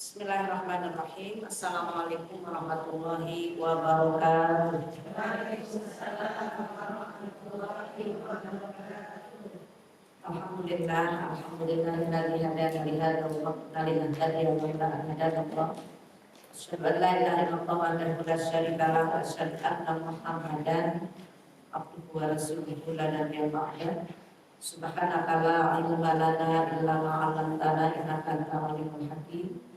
Bismillahirrahmanirrahim. Assalamualaikum warahmatullahi wabarakatuh. Alhamdulillah, alhamdulillahilladzi hadana li hadza wa ma linahtadiya laula an hadana Allah. Asyhadu an la ilaha illallah wahdahu la syarika lahu wa asyhadu anna Muhammadan abduhu wa rasuluhu la nabiyya ba'da. Subhanaka la ilma lana illa ma 'allamtana innaka antal alimul hakim.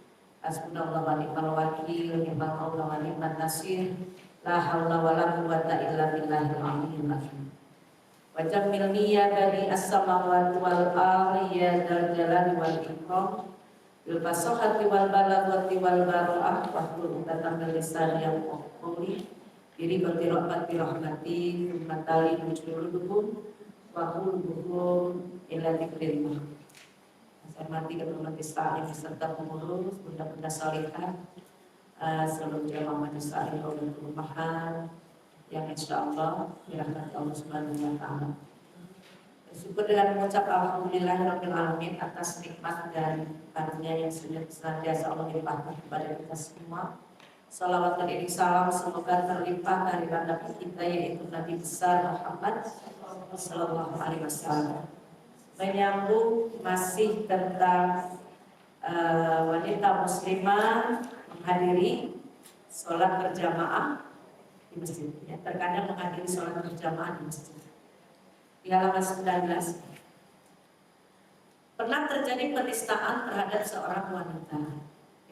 Hasbunallahu wa ni'mal wakil, ni'mal maula wa ni'man nasir. La haula wa la quwwata illa billahil aliyyil azim. Wa jammil niyati as-samawati wal ardi ya dzal jalali wal ikram. Bil fasahati wal balaghati wal baro'ah wa hlul 'uqdatam min lisani yafqahu qawli. Diri qati rahmati matali mujuludukum wa qulubuhum ila dzikrillah. Saya mati ketua majelis taklim beserta pengurus, bunda-bunda salihah, seluruh jamaah majelis taklim dan perumahan yang insya Allah dirahmati Allah Subhanahu wa Ta'ala. Bersyukur dengan mengucap alhamdulillahirabbil alamin atas nikmat dan karunia yang senantiasa Allah limpahkan kepada kita semua. Salawat dan iring salam semoga terlimpah dari Nabi kita yaitu Nabi besar Muhammad sallallahu alaihi wasallam. Menyambung masih tentang wanita muslimah menghadiri sholat berjamaah di masjid. Ya, terkadang menghadiri sholat berjamaah di masjid. Di halaman 19, pernah terjadi penistaan terhadap seorang wanita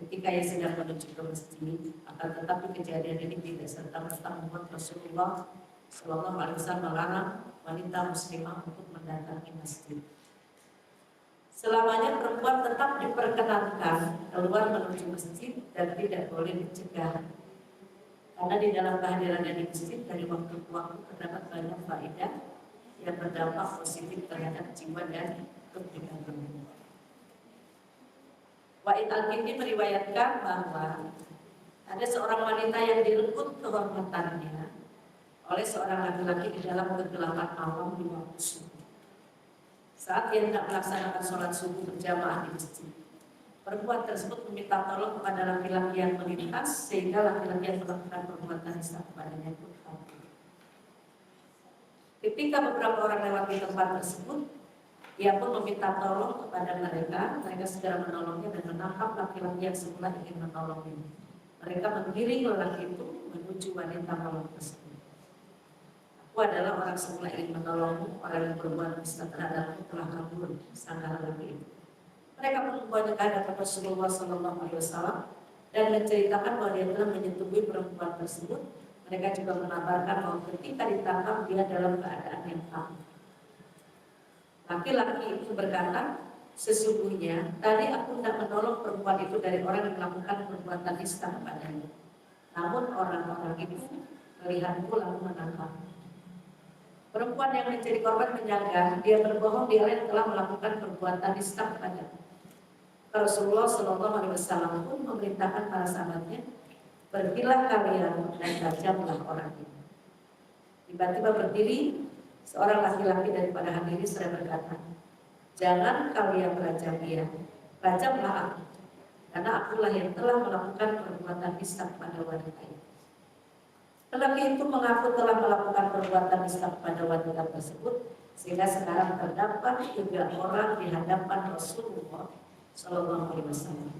ketika ia sedang menuju ke masjid. Akan tetapi kejadian ini tidak serta-merta membuat Rasulullah Shallallahu Alaihi Wasallam melarang wanita muslimah untuk mendatangi masjid. Selamanya perempuan tetap diperkenankan keluar menuju masjid dan tidak boleh dicegah. Karena di dalam kehadirannya di masjid dari waktu ke waktu terdapat banyak faedah yang berdampak positif terhadap jiwa dan kepribadian. Wa'id al-Kindi meriwayatkan bahwa ada seorang wanita yang direnggut kehormatannya oleh seorang laki-laki di dalam kegelapan malam di waktu subuh. Saat ia hendak melaksanakan sholat subuh berjamaah di masjid, perempuan tersebut meminta tolong kepada laki-laki yang melintas sehingga laki-laki yang melakukan perbuatan nista kepadanya pun kabur. Ketika beberapa orang lewat di tempat tersebut, ia pun meminta tolong kepada mereka. Mereka segera menolongnya dan menangkap laki-laki yang semula ingin menolongnya. Mereka menggiring lelaki itu menuju wanita malam tersebut. Aku adalah orang semula ingin menolongmu, orang yang berbuat nista terhadapmu telah kabur, sangka lelaki itu. Mereka pun membawanya ke hadapan Rasulullah Sallallahu Alaihi Wasallam dan menceritakan bahwa dia telah menyetubuhi perempuan tersebut. Mereka juga mengabarkan bahwa ketika ditangkap dia dalam keadaan yang sama. Laki-laki itu berkata, sesungguhnya tadi aku hendak menolong perempuan itu dari orang yang melakukan perbuatan nista kepadanya. Namun orang-orang itu melihatku lalu menangkapku. Perempuan yang menjadi korban menyangka dia berbohong, dia yang telah melakukan perbuatan nista kepadanya. Rasulullah Shallallahu Alaihi Wasallam pun memerintahkan para sahabatnya, pergilah kalian dan rajamlah orang ini. Tiba-tiba berdiri seorang laki-laki daripada hadirin seraya berkata, jangan kalian merajam dia, rajamlah aku, karena akulah yang telah melakukan perbuatan nista kepada wanita itu. Lelaki itu mengaku telah melakukan perbuatan nista kepada wanita tersebut, sehingga sekarang terdapat 3 orang di hadapan Rasulullah Shallallahu Alaihi Wasallam.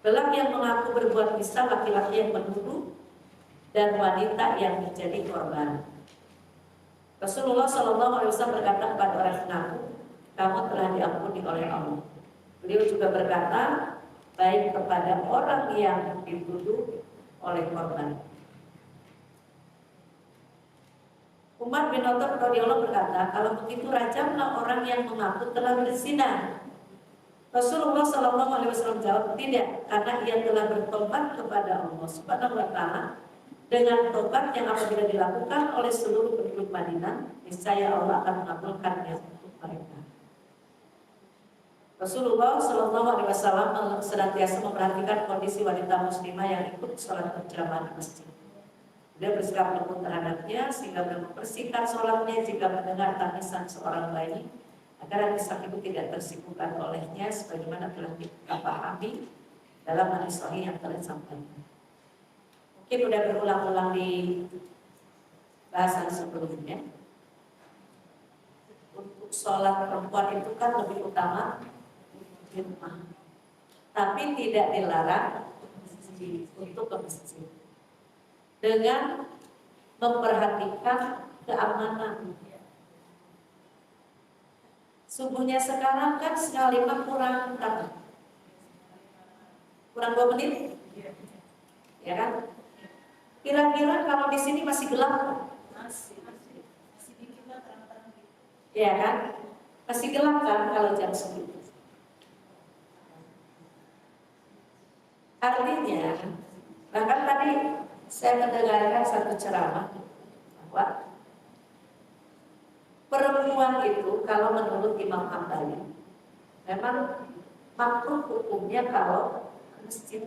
Lelaki yang mengaku berbuat nista, laki-laki yang menuduh, dan wanita yang menjadi korban. Rasulullah Shallallahu Alaihi Wasallam berkata kepada orang yang mengaku, kamu telah diampuni oleh Allah. Beliau juga berkata baik kepada orang yang dituduh oleh korban. Umar bin Khattab radhiyallahu berkata, kalau begitu rajamlah orang yang mengaku telah berzina. Rasulullah Shallallahu Alaihi Wasallam jawab, tidak, karena ia telah bertobat kepada Allah Subhanahu Wa Taala dengan tobat yang apabila dilakukan oleh seluruh penduduk Madinah, niscaya Allah akan mengabulkannya untuk mereka. Rasulullah Shallallahu Alaihi Wasallam senantiasa memperhatikan kondisi wanita muslimah yang ikut sholat berjamaah di masjid. Dia bersikap lembut terhadapnya sehingga membersihkan sholatnya jika mendengar tangisan seorang bayi, agar anak itu tidak tersibukkan olehnya sebagaimana telah kita pahami dalam hadis sahih yang telah sampaikan. Mungkin udah berulang-ulang di bahasan sebelumnya. Untuk sholat perempuan itu kan lebih utama di rumah, tapi tidak dilarang untuk ke masjid dengan memperhatikan keamanan. Subuhnya sekarang kan setengah 5 kurang berapa? Kurang 2 menit, ya kan? Kira-kira kalau di sini masih gelap, masih dikit lah terang-terang, ya kan? Masih gelap kan kalau jam segitu. Artinya, bahkan tadi saya mendengarkan satu ceramah bahwa perempuan itu kalau menurut Imam Hambali memang makruh hukumnya kalau masjid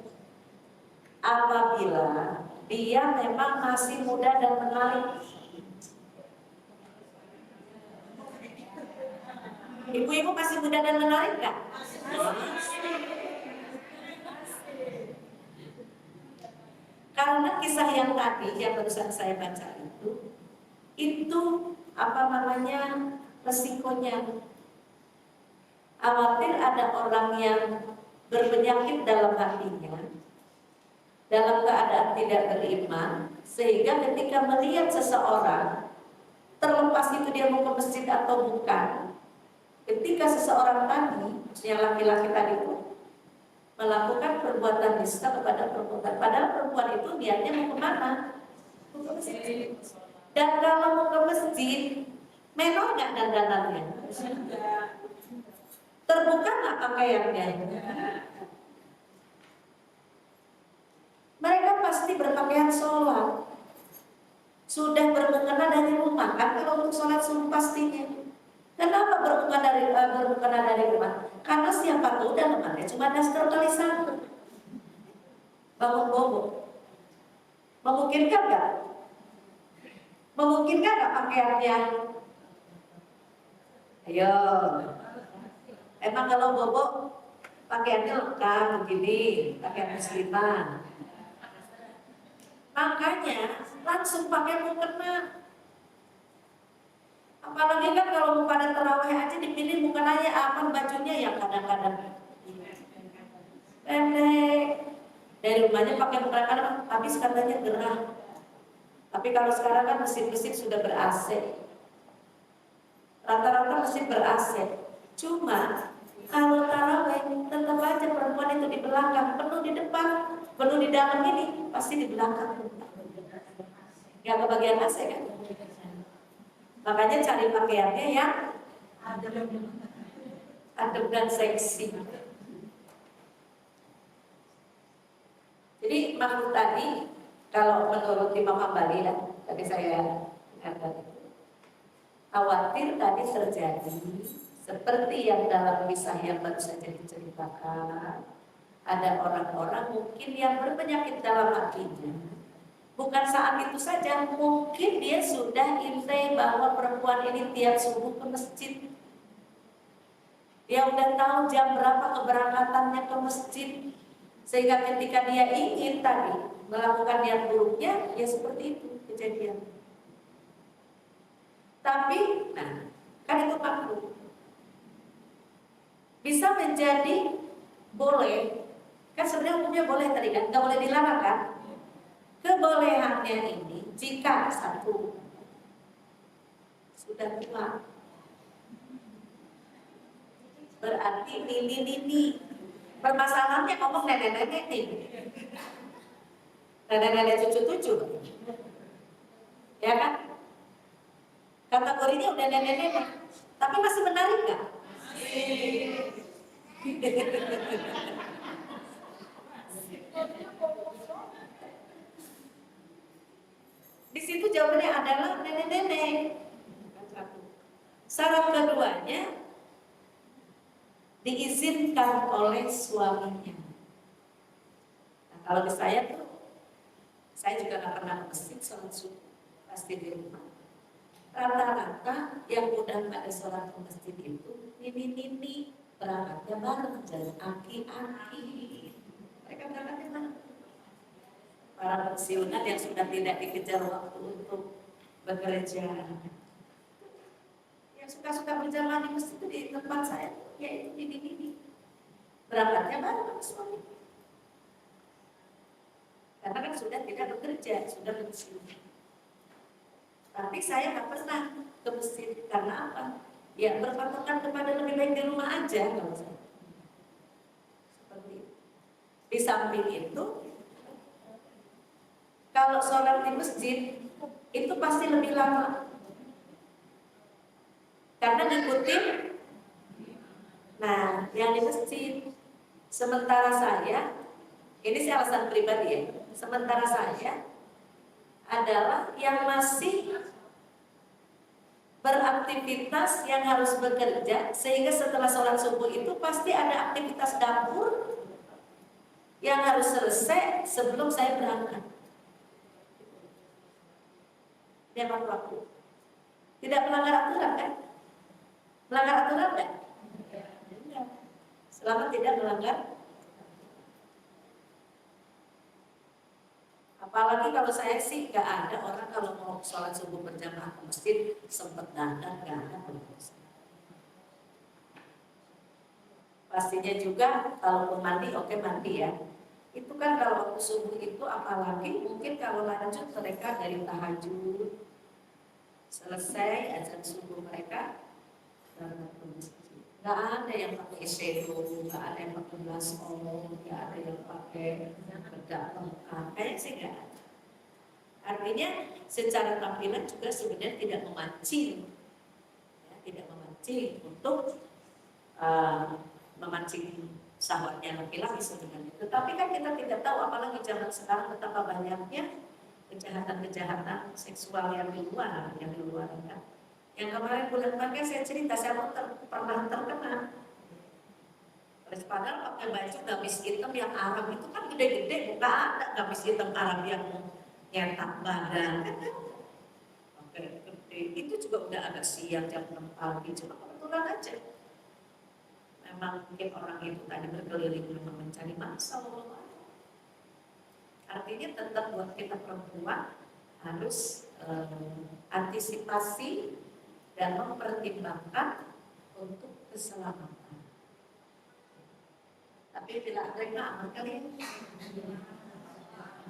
apabila dia memang masih muda dan menarik. Ibu-ibu masih muda dan menarik nggak? Karena kisah yang tadi yang barusan saya baca itu apa namanya, resikonya khawatir ada orang yang berpenyakit dalam hatinya, dalam keadaan tidak beriman, sehingga ketika melihat seseorang, terlepas itu dia mau ke masjid atau bukan, ketika seseorang tadi, yang laki-laki tadi itu melakukan perbuatan nista kepada perempuan, padahal perempuan itu niatnya mau kemana? Mau ke masjid. Dan kalau mau ke masjid, menor nggak dandanannya? Terbuka nggak pakaiannya? Mereka pasti berpakaian sholat, sudah bermukena dari rumah kan kalau untuk sholat subuh pastinya. Kenapa bermukena dari rumah? Karena siapa tahu dalamannya cuma daster kali satu, bangun bobo. Memungkinkan nggak? Memungkinkan nggak pakaiannya? Ayo, emang kalau bobo pakaiannya lengkap begini, pakaian muslimah. Makanya langsung pakai mukena. Apalagi kan kalau mau pada terawih aja dipilih mukenanya aman, bajunya yang kadang-kadang pendek. Dari rumahnya pakai mukena kadang habis katanya gerah. Tapi kalau sekarang kan mesin-mesin sudah ber-AC. Rata-rata mesin ber-AC. Cuma kalau tarawih tetap aja perempuan itu di belakang, penuh di depan, penuh di dalam ini, pasti di belakang. Gak kebagian AC kan? Makanya cari pakaiannya yang adem dan seksi. Jadi makhluk tadi, kalau menurut Imam Hambali ya, tadi saya katakan itu, khawatir tadi terjadi seperti yang dalam kisah yang baru saja diceritakan. Ada orang-orang mungkin yang berpenyakit dalam hatinya. Bukan saat itu saja, mungkin dia sudah intai bahwa perempuan ini tiap subuh ke masjid. Dia udah tahu jam berapa keberangkatannya ke masjid. Sehingga ketika dia ingin tadi melakukan yang buruknya, ya seperti itu kejadian. Tapi, nah, kan itu makruh. Bisa menjadi boleh, kan sebenarnya hukumnya boleh tadi kan, nggak boleh dilarang kan? Kebolehannya ini jika satu sudah tua, berarti nini. Permasalahannya ngomong nenek-nenek nih, nenek-nenek cucu-cucu, ya kan? Kategorinya udah nenek-nenek, tapi masih menarik nggak? Di situ jawabannya adalah nenek-nenek. Syarat keduanya diizinkan oleh suaminya. Nah, kalau di saya tuh, saya juga nggak pernah ke masjid sholat subuh, pasti di rumah. Rata-rata yang udah pada sholat ke masjid itu nini berangkatnya bareng dan aki-aki. Mereka berangkat mana? Para pensiunan yang sudah tidak dikejar waktu untuk bekerja. Yang suka-suka berjamaah di masjid itu di tempat saya, yaitu ini. Berangkatnya baru sama suami. Karena kan sudah tidak bekerja, sudah pensiun. Tapi saya nggak pernah ke masjid. Karena apa? Ya berpatokan kepada lebih baik di rumah aja kalau saya. Seperti itu. Di samping itu, kalau sholat di masjid itu pasti lebih lama. Karena ngikutin, nah yang di masjid. Sementara saya, ini sih alasan pribadi ya. Sementara saya adalah yang masih beraktivitas yang harus bekerja, sehingga setelah sholat subuh itu pasti ada aktivitas dapur yang harus selesai sebelum saya berangkat. Memang waktu. Tidak melanggar aturan kan? Melanggar aturan kan? Tidak. Selama tidak melanggar. Apalagi kalau saya sih nggak ada orang kalau mau sholat subuh berjamaah ke masjid sempat dandan, nggak ada. Pastinya juga kalau mandi, oke mandi ya. Itu kan kalau waktu subuh itu, apalagi mungkin kalau lanjut mereka dari tahajud selesai azan subuh mereka berangkat ke masjid. Nggak ada yang pakai eyeshadow, nggak ada yang pakai blush on, nggak ada yang pakai bedak lengkap. Kayaknya sih nggak ada. Artinya secara tampilan juga sebenarnya tidak memancing, ya, tidak memancing untuk memancing syahwatnya laki-laki sebenarnya. Tetapi kan kita tidak tahu, apalagi zaman sekarang betapa banyaknya kejahatan-kejahatan seksual yang di luar kan. Yang kemarin bulan Maret saya cerita, saya pernah terkena. Padahal pakai baju gamis hitam yang Arab itu kan gede-gede, bukan ada gamis hitam Arab yang nyetak badan. Oke, gede. Itu juga udah agak siang jam 6 pagi, cuma kebetulan aja. Memang mungkin orang itu tadi berkeliling memang mencari mangsa. Artinya tetap buat kita perempuan harus antisipasi dan mempertimbangkan untuk keselamatan. Tapi bila ada yang aman kali ini,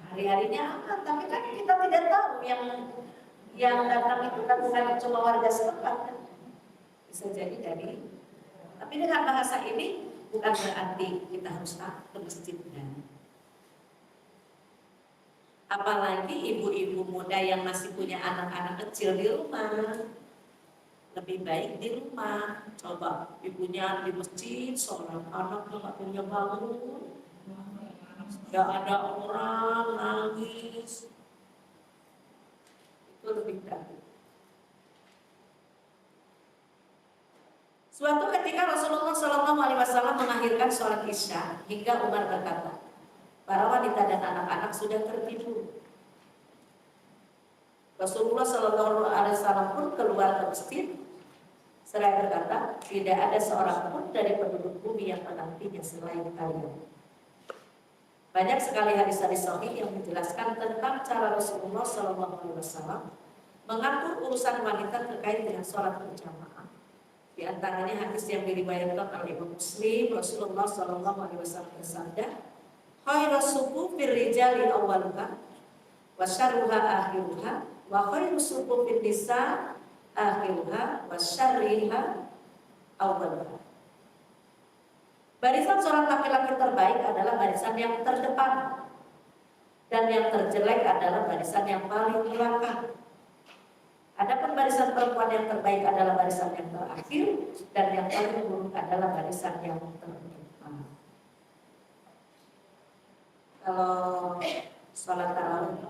hari-harinya aman, tapi kan kita tidak tahu yang datang itu kan bukan cuma warga setempat, bisa jadi dari. Tapi dengan bahasa ini bukan berarti kita harus ke masjid. Apalagi ibu-ibu muda yang masih punya anak-anak kecil di rumah, lebih baik di rumah. Coba ibunya di masjid, sholat, anaknya nggak punya bangun, nggak ada orang nangis, itu lebih baik. Suatu ketika Rasulullah SAW mengakhirkan sholat Isya, hingga Umar berkata, para wanita dan anak-anak sudah tertidur. Rasulullah SAW pun keluar ke masjid, seraya berkata, tidak ada seorang pun dari penduduk bumi yang menantinya selain kalian. Banyak sekali hadis-hadis sahih yang menjelaskan tentang cara Rasulullah SAW mengatur urusan wanita terkait dengan sholat berjamaah. Di antaranya hadis yang diriwayatkan oleh Imam Muslim, Rasulullah SAW bersabda, "Khairus sufufir rijali awwaluha wa syarruha akhiruha wa khairus sufufin nisa akhiruha wa syarriha awwaluha." Barisan seorang laki-laki terbaik adalah barisan yang terdepan, dan yang terjelek adalah barisan yang paling belakang. Adapun barisan perempuan yang terbaik adalah barisan yang terakhir, dan yang paling buruk adalah barisan yang terdepan. Kalau sholat tarawih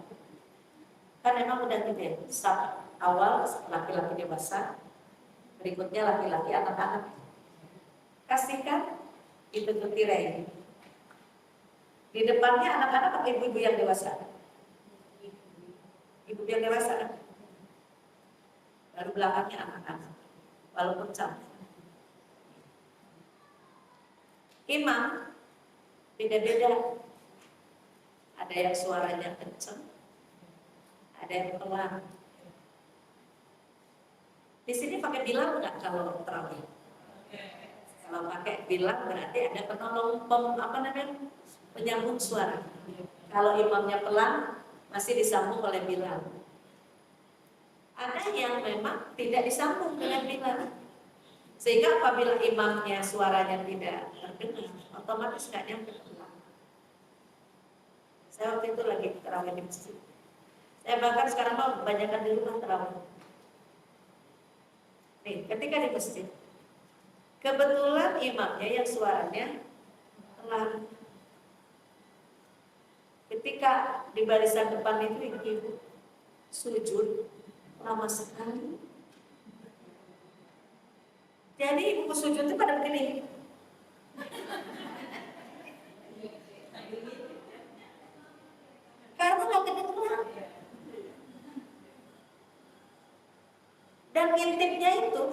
kan memang udah gede, saat awal laki-laki dewasa, berikutnya laki-laki anak-anak. Kasihkan itu tirai. Di depannya anak-anak atau ibu-ibu yang dewasa? Ibu yang dewasa. Baru belakangnya anak-anak, walaupun cantik. Imam beda-beda. Ada yang suaranya kencang, ada yang pelan. Di sini pakai bilang nggak kalau terawih? Kalau pakai bilang berarti ada penolong penyambung suara. Kalau imamnya pelan masih disambung oleh bilang. Ada yang memang tidak disambung dengan bilang, sehingga apabila imamnya suaranya tidak terdengar, otomatis nggak nyampe pelan. Saya waktu itu lagi terawih di masjid. Saya bahkan sekarang mau kebanyakan di rumah terawih. Nih, ketika di masjid, kebetulan imamnya yang suaranya pelan. Ketika di barisan depan itu ibu sujud lama sekali. Jadi ibu sujud itu pada begini. Karena nggak kedengeran. Dan ngintipnya itu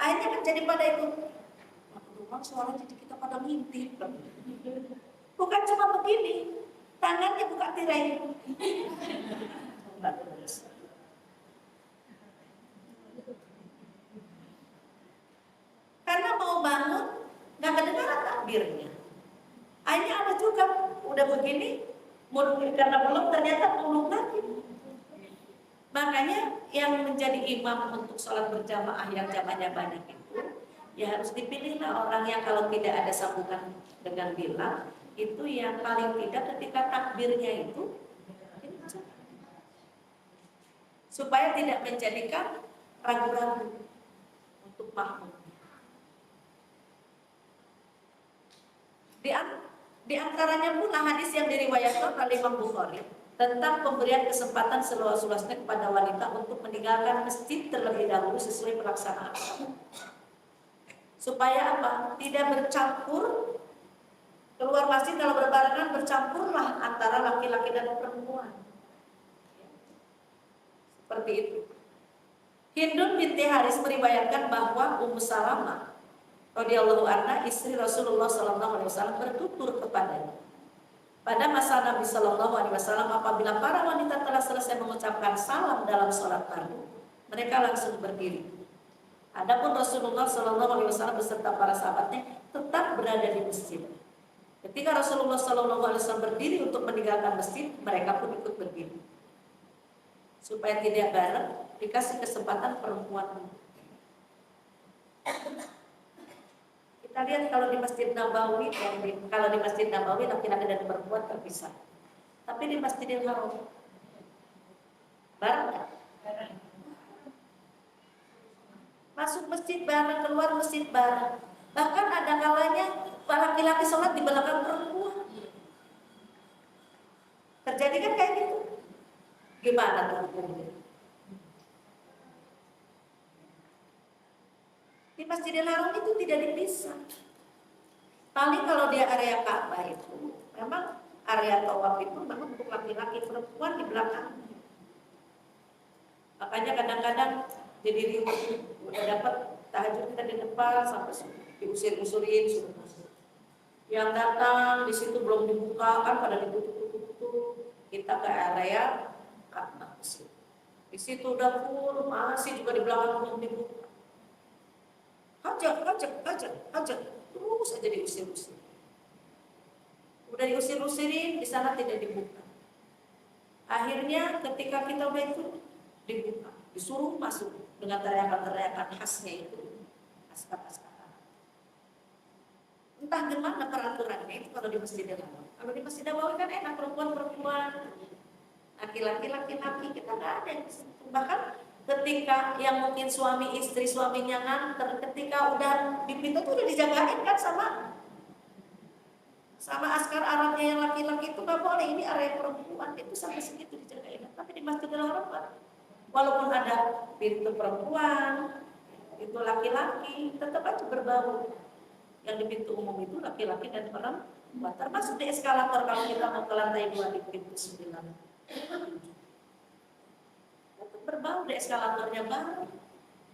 akhirnya kan jadi pada itu. Rumah suara jadi kita pada ngintip. Bukan cuma begini, tangannya buka tirai. Karena mau bangun nggak kedengaran takbirnya. Akhirnya ada juga udah begini, karena belum ternyata belum lagi. Makanya yang menjadi imam untuk sholat berjamaah yang jamaahnya banyak itu, ya harus dipilihlah orang yang kalau tidak ada sambungan dengan bilang, itu yang paling tidak ketika takbirnya itu, supaya tidak menjadikan ragu-ragu untuk makmum. Di antaranya pula hadis yang diriwayatkan oleh Imam Bukhari tentang pemberian kesempatan seluas-luasnya kepada wanita untuk meninggalkan masjid terlebih dahulu sesuai pelaksanaan. Supaya apa? Tidak bercampur, keluar masjid kalau berbarengan bercampurlah antara laki-laki dan perempuan. Seperti itu. Hindun binti Haris meriwayatkan bahwa Ummu Salamah radhiyallahu anha, istri Rasulullah sallallahu alaihi wasallam, bertutur kepadanya. Pada masa Nabi sallallahu alaihi wasallam, apabila para wanita telah selesai mengucapkan salam dalam sholat fardu, mereka langsung berdiri. Adapun Rasulullah sallallahu alaihi wasallam beserta para sahabatnya tetap berada di masjid. Ketika Rasulullah sallallahu alaihi wasallam berdiri untuk meninggalkan masjid, mereka pun ikut berdiri. Supaya tidak bareng, dikasih kesempatan perempuan. Kita lihat kalau di Masjid Nabawi, kalau di Masjid Nabawi laki-laki dan perempuan terpisah. Tapi di Masjidil Haram bareng kan? Masuk masjid bareng, keluar masjid bareng. Bahkan ada kalanya laki-laki sholat di belakang perempuan. Terjadi kan kayak gitu? Gimana tuh hukumnya? Di Masjidil Haram itu tidak dipisah. Paling kalau dia area Ka'bah itu, memang area tawaf itu memang untuk laki-laki, perempuan di belakang. Makanya kadang-kadang jadi ribut, udah dapat tahajud kita di depan sampai diusir-usirin suruh masuk. Yang datang di situ belum dibuka kan pada ditutup-tutup, kita ke area Ka'bah. Di situ udah full, masih juga di belakang belum dibuka. Hajat, terus aja diusir-usir. Udah diusir-usirin, di sana tidak dibuka. Akhirnya ketika kita udah itu dibuka, disuruh masuk dengan teriakan-teriakan khasnya itu, askar-askar. Entah gimana peraturannya itu kalau di Masjidil Haram. Kalau di Masjid Nabawi kan enak, perempuan-perempuan, laki-laki kita nggak ada yang disentuh. Bahkan ketika yang mungkin suami istri suaminya nganter, ketika udah di pintu tuh udah dijagain kan sama askar Arabnya yang laki-laki itu, nggak boleh, ini area perempuan, itu sampai segitu dijagain. Tapi di Masjidil Haram walaupun ada pintu perempuan, itu laki-laki, tetap aja berbau. Yang di pintu umum itu laki-laki dan perempuan, termasuk di eskalator kalau kita mau ke lantai 2 di pintu 9. Berbau di eskalatornya baru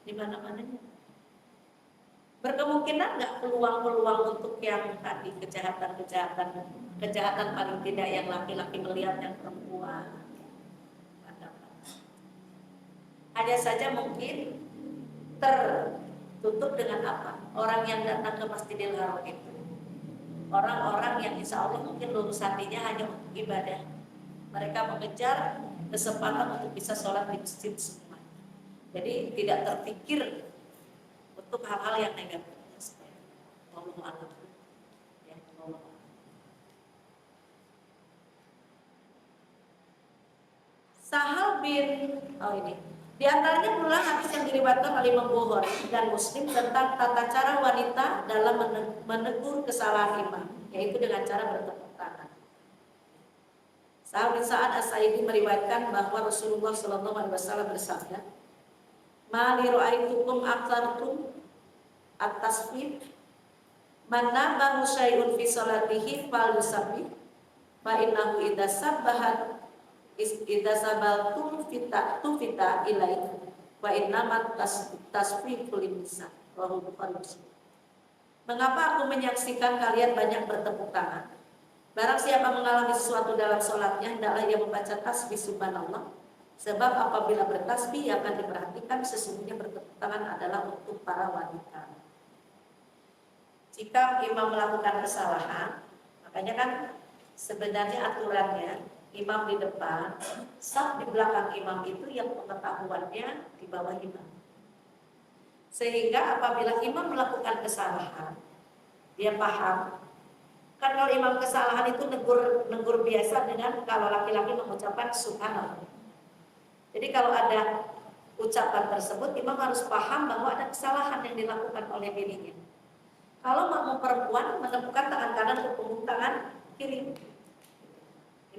di mana-mananya. Berkemungkinan nggak peluang-peluang untuk yang tadi kejahatan paling tidak yang laki-laki melihat yang perempuan. Hanya saja mungkin tertutup dengan apa? Orang yang datang ke Masjidil Haram itu orang-orang yang insya Allah mungkin lulus hatinya hanya untuk ibadah. Mereka mengejar kesempatan untuk bisa sholat di masjid semua. Jadi tidak terpikir untuk hal-hal yang negatif. Wallahu a'lam. Ya, wallahu a'lam. Sahal bin ini. Di antaranya pula hadis yang diriwayatkan oleh Imam Bukhari dan Muslim tentang tata cara wanita dalam menegur kesalahan imam, yaitu dengan cara bertepuk tangan. Sahal bin Sa'ad As-Sa'idi meriwayatkan bahwa Rasulullah SAW bersabda, "Ma li ra'aitukum aktsartum at-tasbih, man nabahu syai'un fi salatihi falyusabbih, fa innahu idza sabbaha idza sabaltum fita ilaih wa innamat tasbihul lisan." Mengapa aku menyaksikan kalian banyak bertepuk tangan? Barang siapa mengalami sesuatu dalam sholatnya, hendaklah ia membaca tasbih subhanallah. Sebab apabila bertasbih akan diperhatikan sesungguhnya bertepuk tangan adalah untuk para wanita. Jika imam melakukan kesalahan, makanya kan sebenarnya aturannya imam di depan, saf di belakang imam itu yang pengetahuannya di bawah imam. Sehingga apabila imam melakukan kesalahan, dia paham. Kan kalau imam kesalahan itu negur biasa dengan kalau laki-laki mengucapkan subhanallah. Jadi kalau ada ucapan tersebut, imam harus paham bahwa ada kesalahan yang dilakukan oleh dirinya. Kalau makmum perempuan menemukan tangan kanan ke punggung tangan kiri.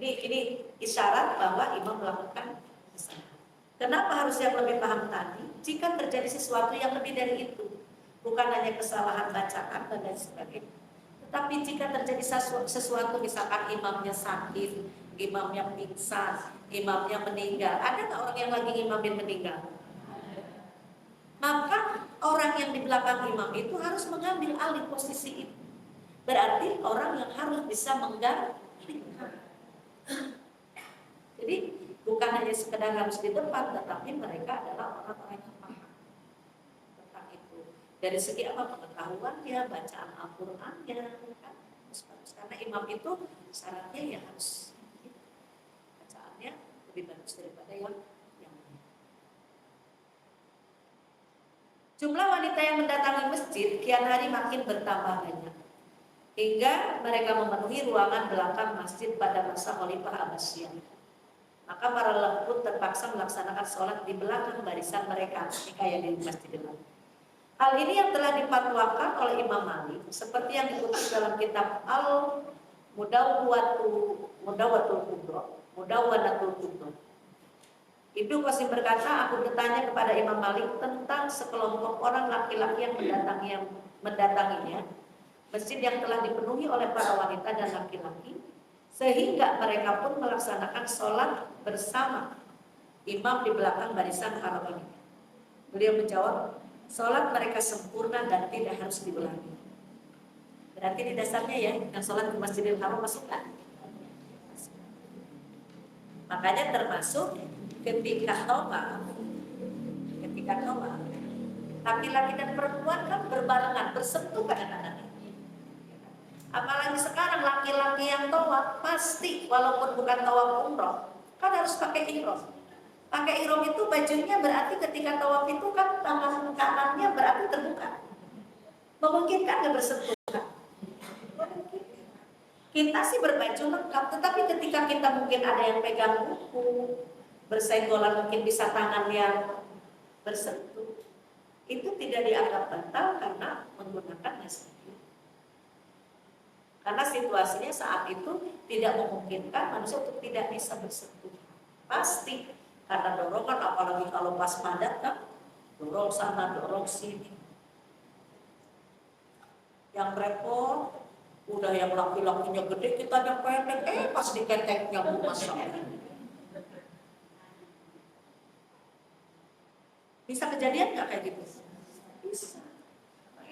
Ini isyarat bahwa imam melakukan kesalahan. Kenapa harus yang lebih paham tadi? Jika terjadi sesuatu yang lebih dari itu, bukan hanya kesalahan bacaan dan lain sebagainya, tetapi jika terjadi sesuatu, misalkan imamnya sakit, imamnya pingsan, imamnya meninggal, ada nggak orang yang lagi imamin meninggal? Maka orang yang di belakang imam itu harus mengambil alih posisi itu. Berarti orang yang harus bisa menggantikan. Jadi bukan hanya sekedar harus di depan, tetapi mereka adalah orang-orang yang paham tentang itu. Dari segi apa? Pengetahuannya, bacaan Al-Qur'annya, kan? Karena imam itu syaratnya ya harus bacaannya lebih bagus daripada yang lain. Jumlah wanita yang mendatangi masjid kian hari makin bertambah banyak, hingga mereka memenuhi ruangan belakang masjid pada masa Khalifah Abbasiyah. Maka para lembut terpaksa melaksanakan sholat di belakang barisan mereka ketika yang di Masjidil Haram. Hal ini yang telah dipatwakan oleh Imam Malik, seperti yang dikutip dalam kitab Mudawwanatul Kubra. Ibnu Qasim berkata, aku bertanya kepada Imam Malik tentang sekelompok orang laki-laki yang mendatanginya, masjid yang telah dipenuhi oleh para wanita dan laki-laki, sehingga mereka pun melaksanakan sholat bersama imam di belakang barisan para wanita. Beliau menjawab, sholat mereka sempurna dan tidak harus diulangi. Berarti di dasarnya ya, yang sholat di Masjidil Haram masuk kan? Makanya termasuk ketika tawaf, laki-laki dan perempuan kan berbarengan, bersentuh kadang-kadang. Apalagi sekarang laki-laki yang tawaf pasti walaupun bukan tawaf umroh kan harus pakai ihram. Pakai ihram itu bajunya berarti ketika tawaf itu kan tangan kanannya berarti terbuka. Memungkinkan nggak bersentuh? Kita sih berbaju lengkap, tetapi ketika kita mungkin ada yang pegang buku, bersenggolan mungkin bisa tangannya bersentuh, itu tidak dianggap batal karena menggunakan sendiri. Karena situasinya saat itu tidak memungkinkan manusia untuk tidak bisa bersentuh. Pasti karena dorongan, apalagi kalau pas padat kan, dorong sana, dorong sini. Yang repot, udah yang laki-lakinya gede, kita yang pendek, pas diketeknya masalah. Bisa kejadian nggak kayak gitu? Bisa.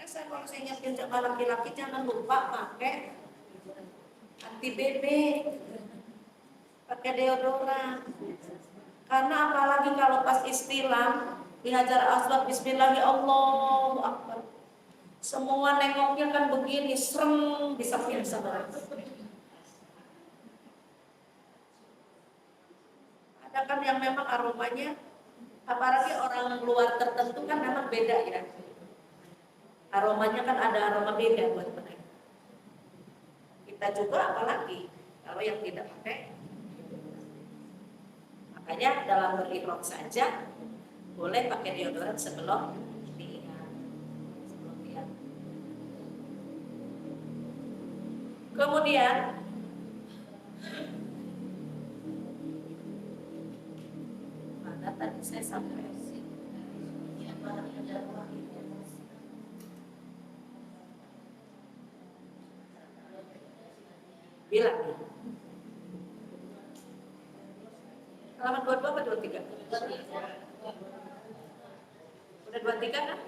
kalau saya ingatkan sama laki-laki jangan lupa pakai anti BB, pakai deodoran. Karena apalagi kalau pas istilam di Hajar Aswad Bismillah, ya Allahu Akbar. Semua nengoknya kan begini, serem bisa biasa banget. Ada kan yang memang aromanya, apalagi orang luar tertentu kan memang beda ya. Aromanya kan ada aroma beda buat mereka. Kita juga apalagi kalau yang tidak pakai. Makanya dalam berihram saja boleh pakai deodoran sebelum lihat. Kemudian mana tadi saya sampai bilang ya. Halaman 22 atau 23? Udah 23 kan?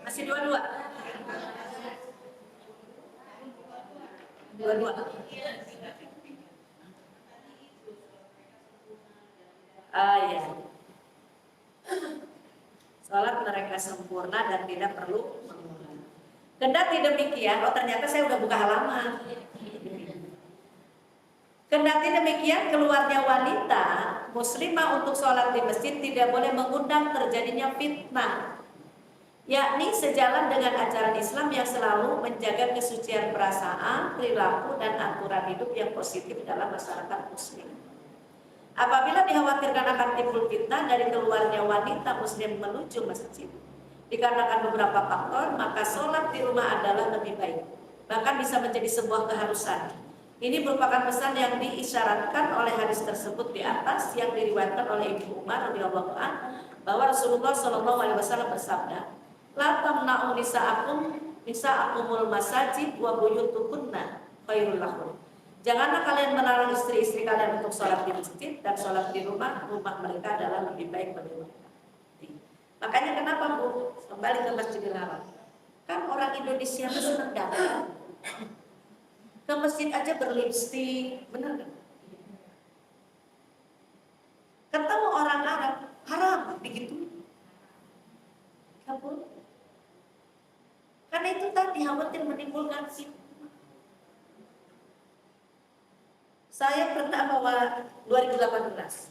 Masih 22? 22. Ya. Salat mereka sempurna dan tidak perlu mengulang. Kendati demikian, ternyata saya udah buka halaman. Kendati demikian, keluarnya wanita muslimah untuk sholat di masjid tidak boleh mengundang terjadinya fitnah, yakni sejalan dengan ajaran Islam yang selalu menjaga kesucian perasaan, perilaku, dan aturan hidup yang positif dalam masyarakat muslim. Apabila dikhawatirkan akan timbul fitnah dari keluarnya wanita muslim menuju masjid, dikarenakan beberapa faktor, maka sholat di rumah adalah lebih baik. Bahkan bisa menjadi sebuah keharusan. Ini merupakan pesan yang diisyaratkan oleh hadis tersebut di atas yang diriwayatkan oleh Ibnu Umar radhiyallahu anhu bahwa Rasulullah shallallahu alaihi wasallam bersabda, "La tamna'u nisa'akumul masajid wa buyutukunna khairul lakum." Janganlah kalian melarang istri-istri kalian untuk sholat di masjid dan sholat di rumah mereka adalah lebih baik bagi mereka. Makanya kenapa Bu kembali ke Masjidil Haram? Kan orang Indonesia itu senang datang ke masjid aja berlipstik, benar kan? Ketemu orang Arab, haram begitu. Kabur. Karena itu tadi khawatir menimbulkan fitnah. Saya pernah bawa 2018.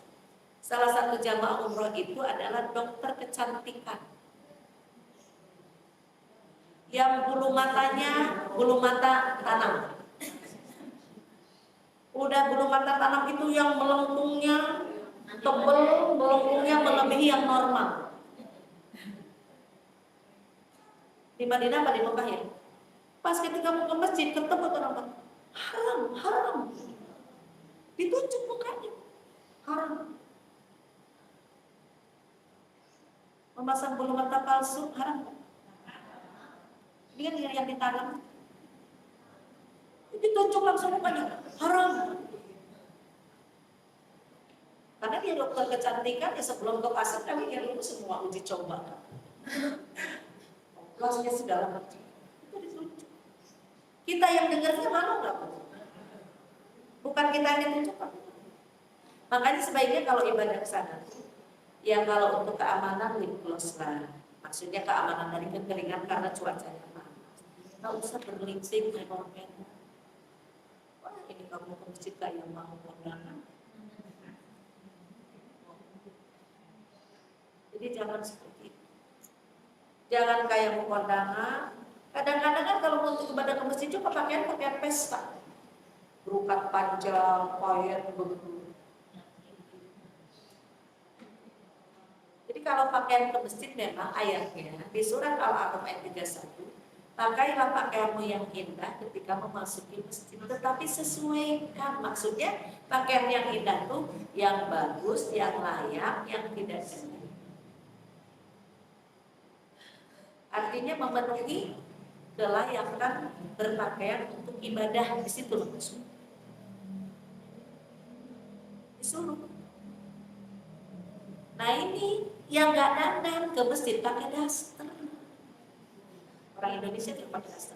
Salah satu jamaah umroh itu adalah dokter kecantikan. Yang bulu mata tanam. Udah bulu mata tanam itu yang melengkungnya tebel, melengkungnya melebihi yang normal. Di Madinah apa di Mekah ya? Pas ketika mau ke masjid ketemu orang haram. Ditunjuk mukanya, haram. Memasang bulu mata palsu haram. Dia yang ditanam. Ditunjuk langsung mukanya, haram. Karena dia dokter kecantikan ya sebelum ke pasar kami dia dulu semua uji coba. Kelasnya segala macam. Itu ditunjuk. Kita yang dengarnya malu nggak? Bukan kita yang ditunjuk. Makanya sebaiknya kalau ibadah ke sana, ya kalau untuk keamanan lip gloss lah. Maksudnya keamanan dari kekeringan karena cuacanya panas. Nggak usah berlipstik mewah-mewah. Wah ini kamu ke masjid kayak mau kondangan. Jadi jangan seperti itu. Jangan kayak mau kondangan. Kadang-kadang kan kalau untuk ibadah ke masjid juga pakaian pesta. Berukat panjang, payet, begitu. Jadi kalau pakaian ke masjid memang ayatnya di surat Al-A'raf ayat 31, pakailah pakaianmu yang indah ketika memasuki masjid, tetapi sesuaikan. Maksudnya pakaian yang indah tuh yang bagus, yang layak, yang tidak jelek. Artinya memenuhi kelayakan berpakaian untuk ibadah, di situ maksudnya. Disuruh. Nah ini yang nggak dandan ke masjid pakai daster. Orang Indonesia tidak pakai daster.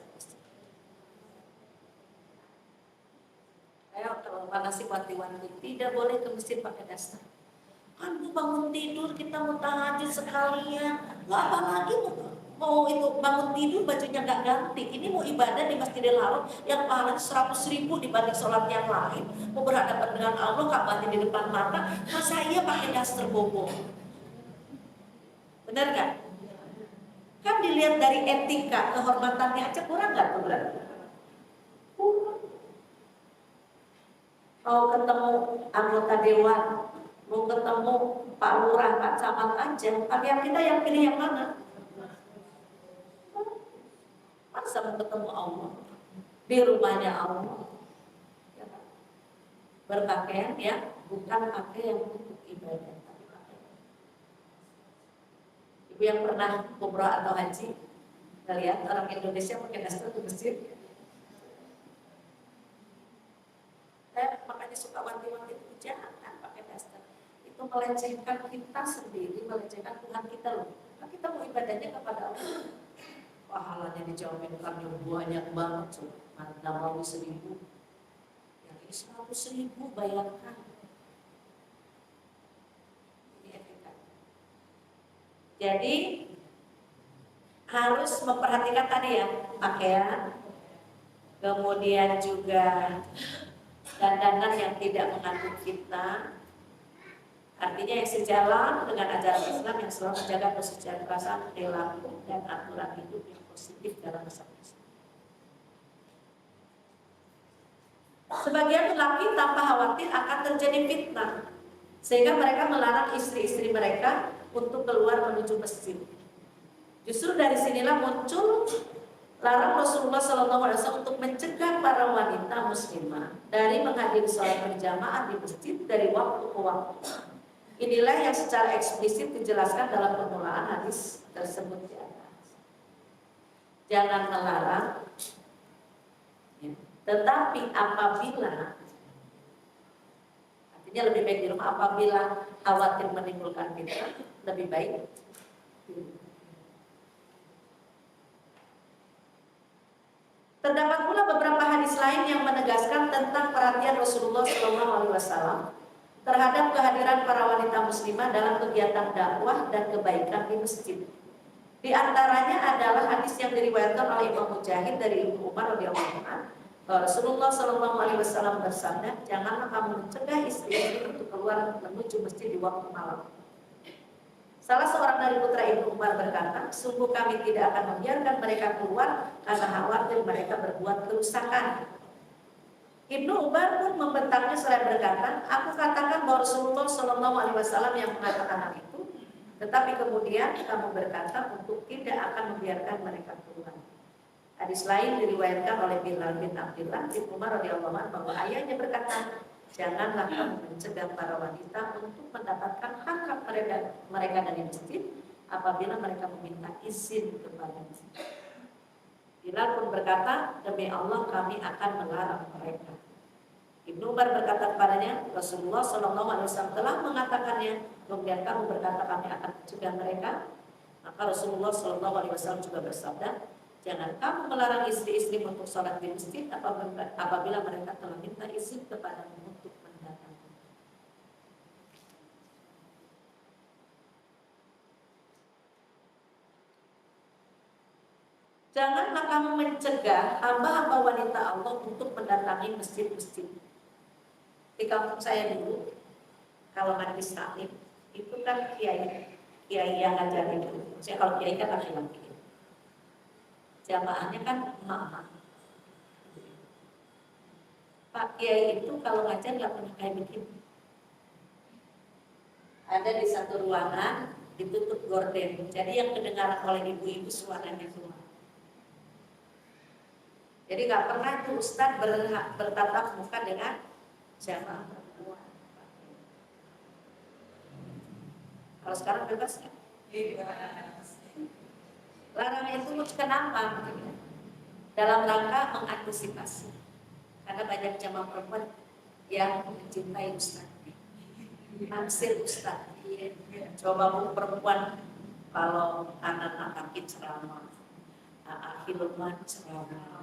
Saya kalau panas sih wanti-wanti, tidak boleh ke masjid pakai daster. Kan bangun tidur kita mau tahajud sekalian, nggak apa lagi mau itu bangun tidur bajunya nggak ganti. Ini mau ibadah di Masjidil Haram yang pahalanya 100.000 dibanding sholat yang lain. Mau berhadapan dengan Allah, Ka'bahnya di depan mata, masa iya pakai daster bobo? Benar nggak? Kan dilihat dari etika kehormatannya aja kurang nggak tuh berarti? Mau ketemu anggota dewan, mau ketemu Pak Lurah, Pak Camat aja, tapi yang kita yang pilih yang mana? Masa mau ketemu Allah di rumahnya Allah, ya, berpakaian ya bukan pakaian untuk ibadah. Ibu yang pernah umroh atau haji, lihat orang Indonesia pakai daster ke masjid. Saya makanya suka wanti-wanti itu, jangan pakai daster. Itu melecehkan kita sendiri, melecehkan Tuhan kita loh. Nah, kita mau ibadahnya kepada Allah. Pahalanya dijauhin karena banyak banget, mana mau 1.000, yang ini 100.000 bayarkan. Ini etika. Jadi harus memperhatikan tadi ya pakaian, kemudian juga dandanan yang tidak mengandung fitnah. Artinya yang sejalan dengan ajaran Islam yang selalu menjaga kesejahteraan perilaku dan aturan hidup yang positif dalam masyarakat. Sebagian lelaki tanpa khawatir akan terjadi fitnah, sehingga mereka melarang istri-istri mereka untuk keluar menuju masjid. Justru dari sinilah muncul larang Rasulullah SAW untuk mencegah para wanita muslimah dari menghadiri sholat berjamaah di masjid dari waktu ke waktu. Inilah yang secara eksplisit dijelaskan dalam permulaan hadis tersebut di atas. Jangan melarang, ya, tetapi apabila, artinya lebih baik di rumah, apabila khawatir menimbulkan fitnah, lebih baik di rumah. Terdapat pula beberapa hadis lain yang menegaskan tentang perhatian Rasulullah SAW terhadap kehadiran para wanita muslimah dalam kegiatan dakwah dan kebaikan di masjid. Di antaranya adalah hadis yang diriwayatkan oleh Imam Mujahid dari Ibnu Umar radhiyallahu anhu. Rasulullah SAW bersabda, janganlah kamu mencegah istri untuk keluar menuju masjid di waktu malam. Salah seorang dari putra Ibnu Umar berkata, sungguh kami tidak akan membiarkan mereka keluar karena khawatir mereka berbuat kerusakan. Ibnu Umar pun membentangnya seraya berkata, aku katakan bahwa Rasulullah SAW yang mengatakan hal itu, tetapi kemudian kamu berkata untuk tidak akan membiarkan mereka keluar. Hadis lain diriwayatkan oleh Bilal bin Abdullah bin Umar radhiyallahu anhu bahwa ayahnya berkata, janganlah kamu mencegah para wanita untuk mendapatkan hak-hak mereka dari masjid apabila mereka meminta izin kepada masjid. Bilal pun berkata, demi Allah kami akan melarang mereka. Ibnu Umar berkata kepadanya, Rasulullah SAW telah mengatakannya, kemudian kamu berkata kami akan mencegah mereka. Maka Rasulullah SAW juga bersabda, jangan kamu melarang istri-istri untuk sholat di masjid apabila mereka telah minta izin kepadamu untuk mendatangi. Janganlah kamu mencegah hamba-hamba wanita Allah untuk mendatangi masjid-masjid. Di kampung saya dulu, kalau majlis taklim itu kan kiai yang ngajarin itu. Maksudnya kalau kiai kan laki-laki, jamaahnya kan emak-emak. Pak kiai itu kalau ngajar nggak pernah kayak begini. Ada di satu ruangan ditutup gorden, jadi yang kedengaran oleh ibu-ibu suaranya semua. Jadi nggak pernah tuh Ustadz bertatap muka dengan jamaah perempuan. Kalau sekarang bebas kan? Larangan itu kenapa? Dalam rangka mengantisipasi, karena banyak jamaah perempuan yang mencintai Ustadz, naksir Ustadz. Coba perempuan kalau anak-anak ceramah, Hilman ceramah,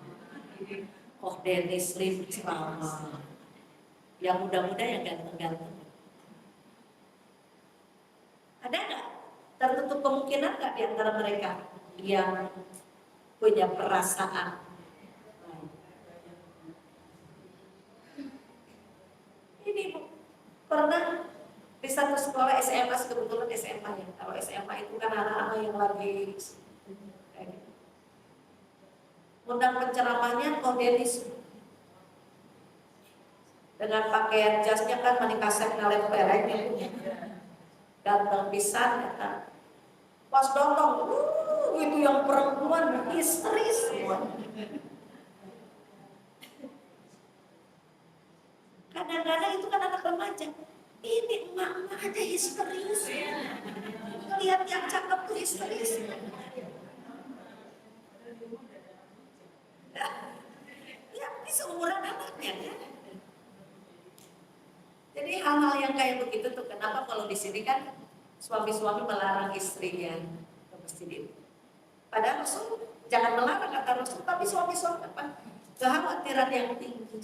Koh Dennis Lim ceramah, yang muda-muda yang ganteng-ganteng. Ada nggak? Tertutup kemungkinan nggak di antara mereka yang punya perasaan? Ini pernah di satu sekolah SMA, kebetulan SMA ya. Kalau SMA itu kan anak-anak yang lagi undang penceramahnya Koh Dennis dengan pakaian jasnya kan menikasek ngalem pereng ganteng pisan ya kan. Pas datang, itu yang perempuan histeris semua. Kadang-kadang itu kan anak remaja, ini emak-emak aja histeris. Lihat yang cakep tuh histeris. Ya, ini seumuran anaknya kan. Jadi hal-hal yang kayak begitu tuh kenapa kalau di sini kan suami-suami melarang istrinya ke masjid itu. Padahal Rasul jangan melarang kata Rasul, tapi suami-suami apa? Kekhawatiran yang tinggi.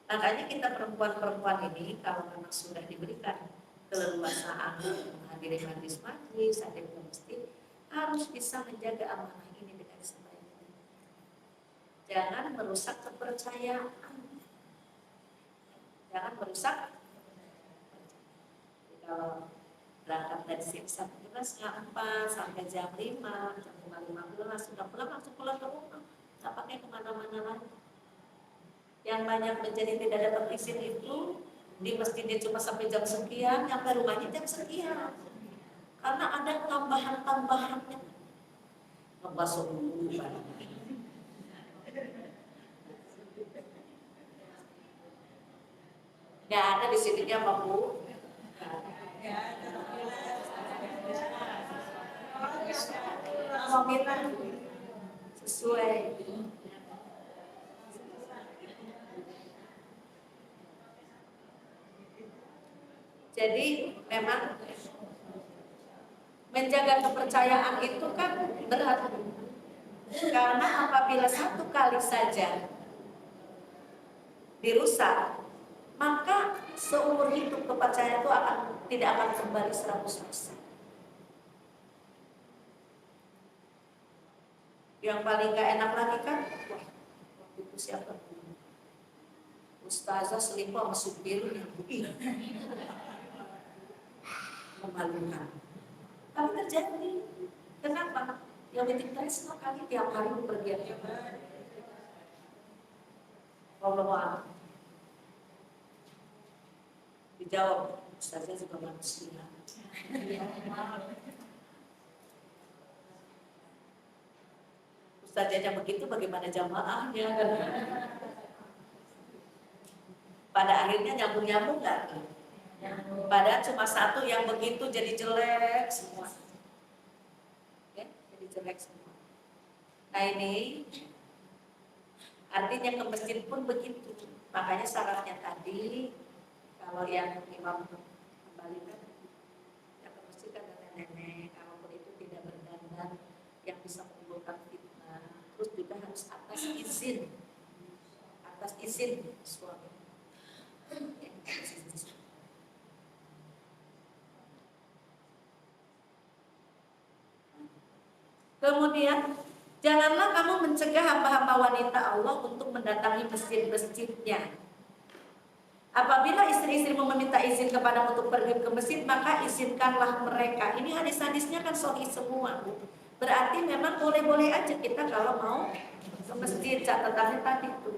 Makanya kita perempuan-perempuan ini kalau memang sudah diberikan keleluasaan menghadiri majlis ada di masjid, harus bisa menjaga amanah ini dengan sebaik-baiknya. Jangan merusak kepercayaan. Jangan merusak. Jadi kalau berangkat dari sini setengah 4 sampai jam 5, jam 5:15 sudah pulang, langsung pulang ke rumah, nggak pakai kemana-mana lagi. Yang banyak menjadi tidak dapat izin itu di masjidnya cuma sampai jam sekian, nyampe rumahnya jam sekian, karena ada tambahan-tambahannya. Ngebasuh dulu nggak ada di sini dia Pak Bu. Komitmen sesuai. Jadi memang menjaga kepercayaan itu kan berat, karena apabila satu kali saja dirusak, maka seumur hidup kepercayaan itu tidak akan kembali 100%. Yang paling gak enak lagi kan, wah, waktu itu siapa? Ustazah selingkuh sama supirnya. Memalukan. Tapi terjadi. Kenapa? Yang titik tresno kali tiap hari pergi. Allah dijawab, Ustazah juga manusia. Ustazahnya begitu, bagaimana jamaahnya? Pada akhirnya nyambung-nyambung nggak? Padahal cuma satu yang begitu jadi jelek semua. Ya, jadi jelek semua. Nah ini artinya ke masjid pun begitu. Makanya syaratnya tadi kalau yang imam kembalikan ya ke masjid kan ada nenek, kalaupun itu tidak berdandan yang bisa menimbulkan fitnah. Terus juga harus atas izin suami. Kemudian janganlah kamu mencegah hamba-hamba wanita Allah untuk mendatangi masjid-masjidnya. Apabila istri-istrimu meminta izin kepadamu untuk pergi ke masjid, maka izinkanlah mereka. Ini hadis-hadisnya kan sahih semua, Bu. Berarti memang boleh-boleh aja kita kalau mau ke masjid, catatannya tadi itu.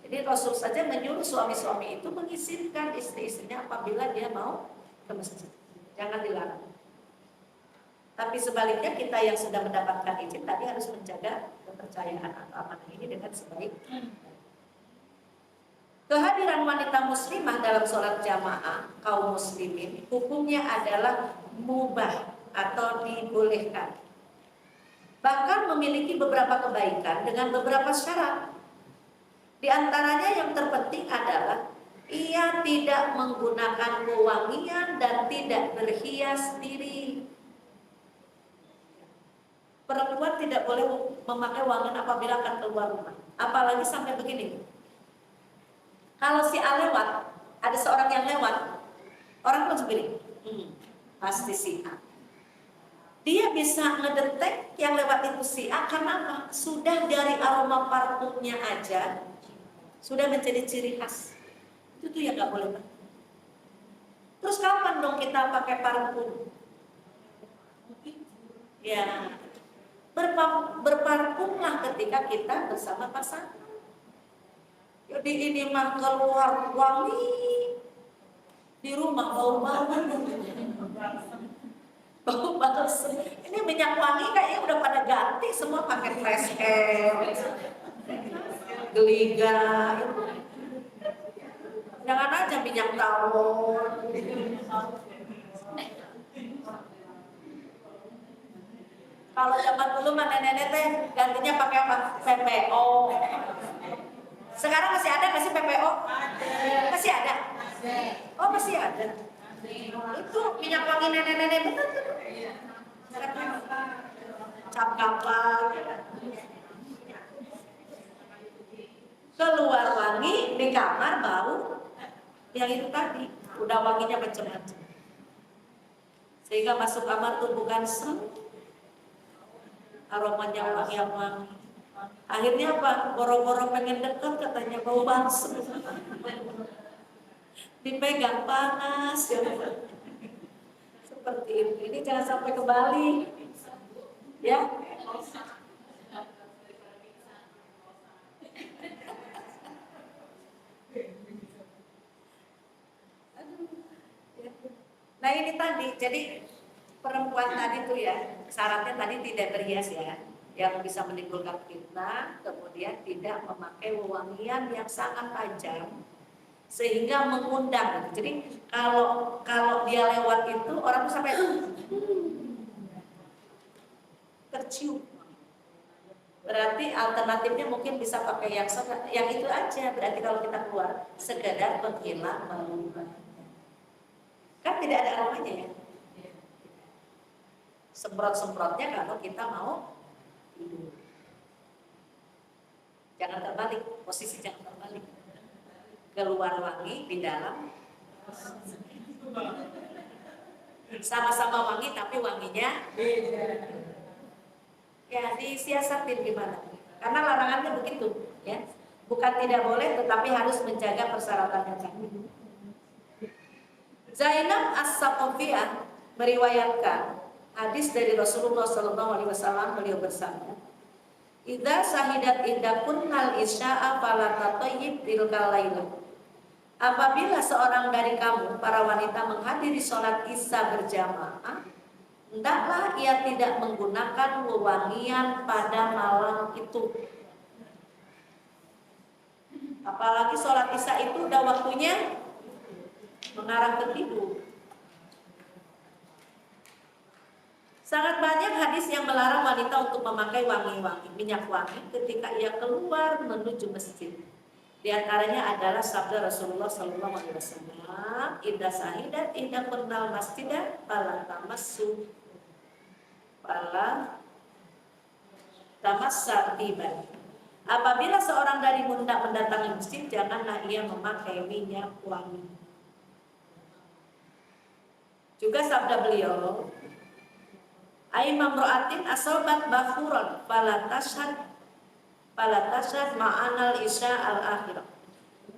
Jadi Rasul saja menyuruh suami-suami itu mengizinkan istri-istrinya apabila dia mau ke masjid. Jangan dilarang. Tapi sebaliknya kita yang sudah mendapatkan izin tadi harus menjaga kepercayaan atau amanah ini dengan sebaik-baiknya. Kehadiran wanita muslimah dalam sholat jamaah kaum muslimin hukumnya adalah mubah atau dibolehkan. Bahkan memiliki beberapa kebaikan dengan beberapa syarat. Di antaranya yang terpenting adalah ia tidak menggunakan wewangian dan tidak berhias diri. Perempuan tidak boleh memakai wangi apabila akan keluar rumah. Apalagi sampai begini. Kalau si A lewat, ada seorang yang lewat, orang pun begini, pasti si A. Dia bisa ngedetek yang lewat itu si A karena apa? Sudah dari aroma parfumnya aja, sudah menjadi ciri khas. Itu tuh yang nggak boleh. Terus kapan dong kita pakai parfum? Ya, berparfumlah ketika kita bersama pasangan. Jadi ini mah keluar wangi, di rumah bau banget. Bau banget. Ini minyak wangi kayaknya udah pada ganti semua pakai fresh air, geliga. Jangan aja minyak tawon. Kalau zaman dulu mah nenek-nenek teh gantinya pakai apa? PPO. Sekarang masih ada nggak sih PPO? Masih ada. Oh masih ada. Itu minyak wangi nenek-nenek betul tuh. Cap kapal. Keluar wangi di kamar bau. Yang itu tadi udah wanginya macam-macam. Sehingga masuk kamar tuh bukan aromanya wangi. Akhirnya apa? Boro-boro pengen dekat katanya bau balsem. Dipegang panas ya. Seperti itu. Ini jangan sampai kembali. Ya. Nah ini tadi, jadi perempuan tadi tuh ya, syaratnya tadi tidak berhias ya, yang bisa menimbulkan fitnah, kemudian tidak memakai wewangian yang sangat tajam sehingga mengundang. Jadi kalau dia lewat itu orang tuh sampai tercium. Berarti alternatifnya mungkin bisa pakai yang itu aja. Berarti kalau kita keluar sekedar menghilang mengubah. Kan tidak ada aromanya ya. Semprot-semprotnya kalau kita mau tidur. Jangan terbalik, posisi jangan terbalik. Keluar wangi di dalam. Sama-sama wangi tapi wanginya ya disiasatin gimana? Karena larangannya begitu, ya. Bukan tidak boleh, tetapi harus menjaga persyaratannya tadi. Zainab As-Saqafiyah meriwayatkan hadis dari Rasulullah SAW. Beliau bersabda, "Idza sahidat indakunnal isya'a fala tatayyib tilkal laila." Apabila seorang dari kamu para wanita menghadiri sholat isya berjamaah, hendaklah ia tidak menggunakan wewangian pada malam itu. Apalagi sholat isya itu udah waktunya mengarah ke tidur. Sangat banyak hadis yang melarang wanita untuk memakai wangi-wangi, minyak wangi ketika ia keluar menuju masjid. Di antaranya adalah sabda Rasulullah SAW, "Idza sahidat idza kunnal masjidah fala tamassu fala tamassa tiban." Apabila seorang dari bunda mendatangi masjid, janganlah ia memakai minyak wangi. Juga sabda beliau, "Ai mamra'atin asobat bakhuran fala tashhad ma'anal isya al-akhirah."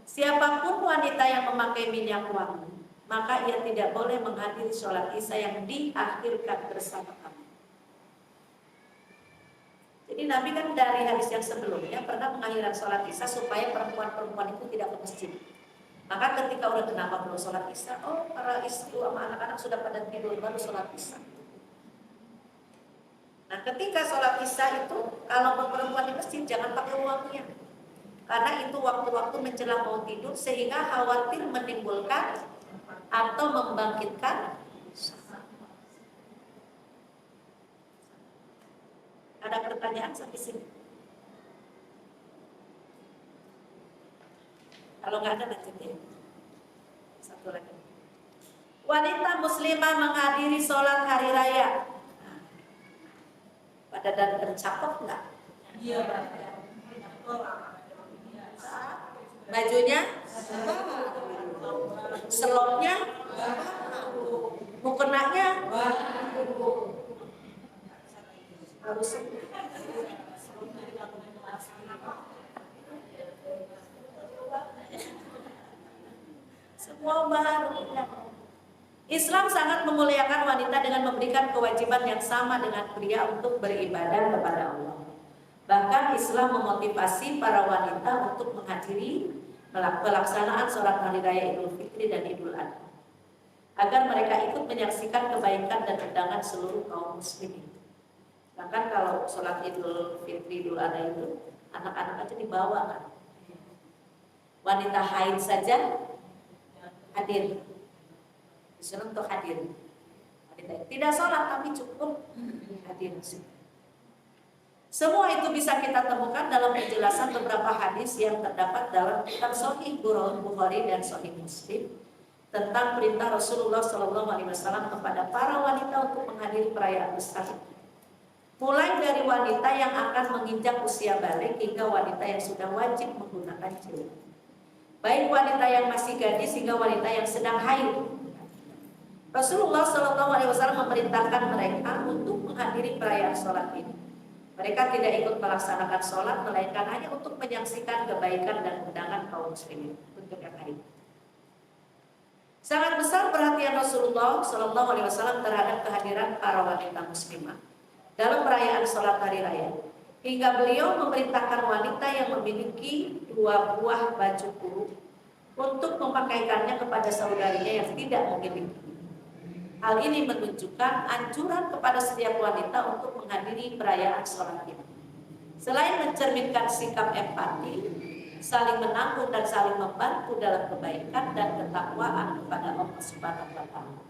Siapapun wanita yang memakai minyak wangi, maka ia tidak boleh menghadiri sholat isya yang diakhirkan bersama kami. Jadi Nabi kan dari hadis yang sebelumnya pernah mengakhirkan sholat isya supaya perempuan-perempuan itu tidak ke masjid. Maka ketika udah kenapa belum sholat isya, oh para istri sama anak-anak sudah pada tidur baru sholat isya. Nah ketika sholat isya itu kalau perempuan di masjid jangan pakai wangian, karena itu waktu-waktu menjelang mau tidur sehingga khawatir menimbulkan atau membangkitkan. Ada pertanyaan sampai sini? Kalau nggak ada lanjutnya. Satu lagi. Wanita muslimah menghadiri sholat hari raya. Ada dan cakep nggak? Iya. Bajunya, selopnya, mukenanya, harus semua baru. Islam sangat memuliakan wanita dengan memberikan kewajiban yang sama dengan pria untuk beribadah kepada Allah. Bahkan Islam memotivasi para wanita untuk menghadiri pelaksanaan sholat hari raya Idul Fitri dan Idul Adha, agar mereka ikut menyaksikan kebaikan dan undangan seluruh kaum muslimin. Bahkan kalau sholat Idul Fitri Idul Adha itu anak-anak aja dibawa kan. Wanita haid saja hadir. Disuruh untuk hadir. Tidak sholat tapi cukup hadir. Semua itu bisa kita temukan dalam penjelasan beberapa hadis yang terdapat dalam kitab Sahih Bukhari dan Sahih Muslim tentang perintah Rasulullah SAW kepada para wanita untuk menghadiri perayaan besar. Mulai dari wanita yang akan menginjak usia balik hingga wanita yang sudah wajib menggunakan jilbab. Baik wanita yang masih gadis hingga wanita yang sedang haid. Rasulullah SAW memerintahkan mereka untuk menghadiri perayaan sholat ini. Mereka tidak ikut melaksanakan sholat, melainkan hanya untuk menyaksikan kebaikan dan undangan kaum muslimin. Untuk yang lain. Sangat besar perhatian Rasulullah SAW terhadap kehadiran para wanita muslimah dalam perayaan sholat hari raya, hingga beliau memerintahkan wanita yang memiliki 2 buah baju kurung untuk memakaikannya kepada saudarinya yang tidak memiliki. Hal ini menunjukkan anjuran kepada setiap wanita untuk menghadiri perayaan sholat ini. Selain mencerminkan sikap empati, saling menanggung dan saling membantu dalam kebaikan dan ketakwaan kepada Allah Subhanahu wa Ta'ala.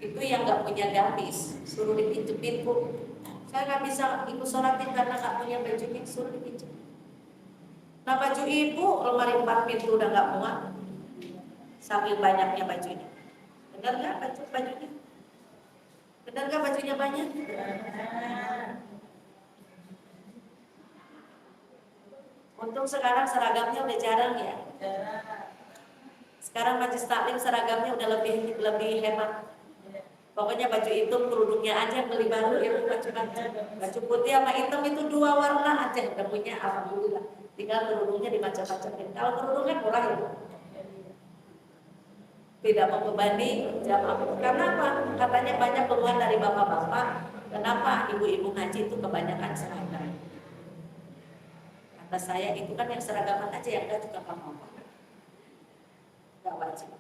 Itu yang nggak punya gamis, suruh dipinjemin Bu. Saya nggak bisa ikut sholatin karena nggak punya baju ini, suruh dipinjem. Nah baju ibu lemari 4 pintu udah nggak muat, saking banyaknya bajunya. Benar nggak bajunya? Benar nggak bajunya banyak? Untung sekarang seragamnya udah jarang ya. Sekarang majelis taklim seragamnya udah lebih hemat. Pokoknya baju hitam kerudungnya aja beli baru ya, baju putih sama hitam itu 2 warna aja udah punya, alhamdulillah. Tinggal kerudungnya dimacam-macamin. Kalau kerudungnya murah ya. Tidak membebani jamaah. Karena apa? Katanya banyak keluhan dari bapak-bapak. Kenapa ibu-ibu ngaji itu kebanyakan seragam? Kata saya itu kan yang seragaman aja yang enggak juga kamu. Enggak wajib.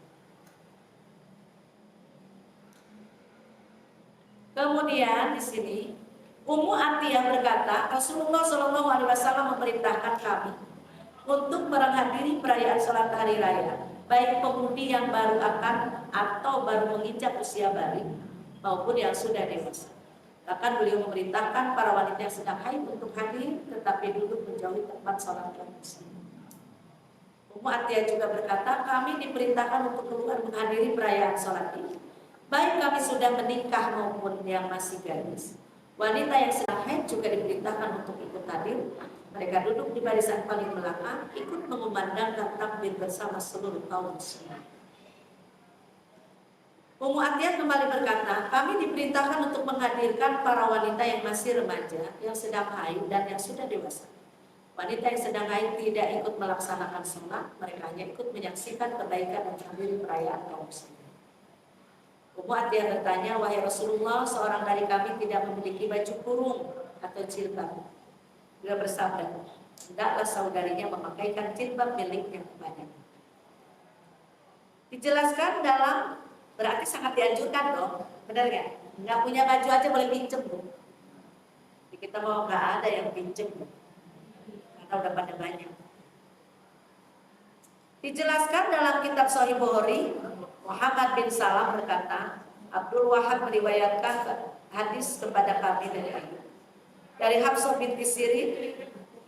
Kemudian di sini Ummu Atiyah berkata, Rasulullah SAW memerintahkan kami untuk menghadiri perayaan sholat hari raya, baik pemudi yang baru akan atau baru menginjak usia balik maupun yang sudah dewasa. Bahkan beliau memerintahkan para wanita yang sedang haid untuk hadir tetapi duduk menjauhi tempat sholat kaum muslimin. Ummu Atiyah juga berkata, kami diperintahkan untuk keluar menghadiri perayaan sholat ini, baik kami sudah menikah maupun yang masih gadis. Wanita yang sedang haid juga diperintahkan untuk ikut hadir. Mereka duduk di barisan paling belakang, ikut mengumandangkan takbir bersama seluruh kaum muslimin. Ummu Atiyah kembali berkata, kami diperintahkan untuk menghadirkan para wanita yang masih remaja, yang sedang haid dan yang sudah dewasa. Wanita yang sedang haid tidak ikut melaksanakan sholat, mereka hanya ikut menyaksikan kebaikan dan menghadiri perayaan kaum muslimin. Ummu Atiyah bertanya, wahai Rasulullah, seorang dari kami tidak memiliki baju kurung atau jilbab. Beliau bersabda, hendaklah saudarinya memakaikan jilbab miliknya kepadanya. Dijelaskan dalam, berarti sangat dianjurkan dong, benar nggak? Nggak punya baju aja boleh pinjem Bu. Kita mau nggak ada yang pinjem Bu, karena udah pada banyak. Dijelaskan dalam kitab Sahih Bukhari, Muhammad bin Salam berkata, Abdul Wahab meriwayatkan hadis kepada kami dari Hafsah binti Sirin.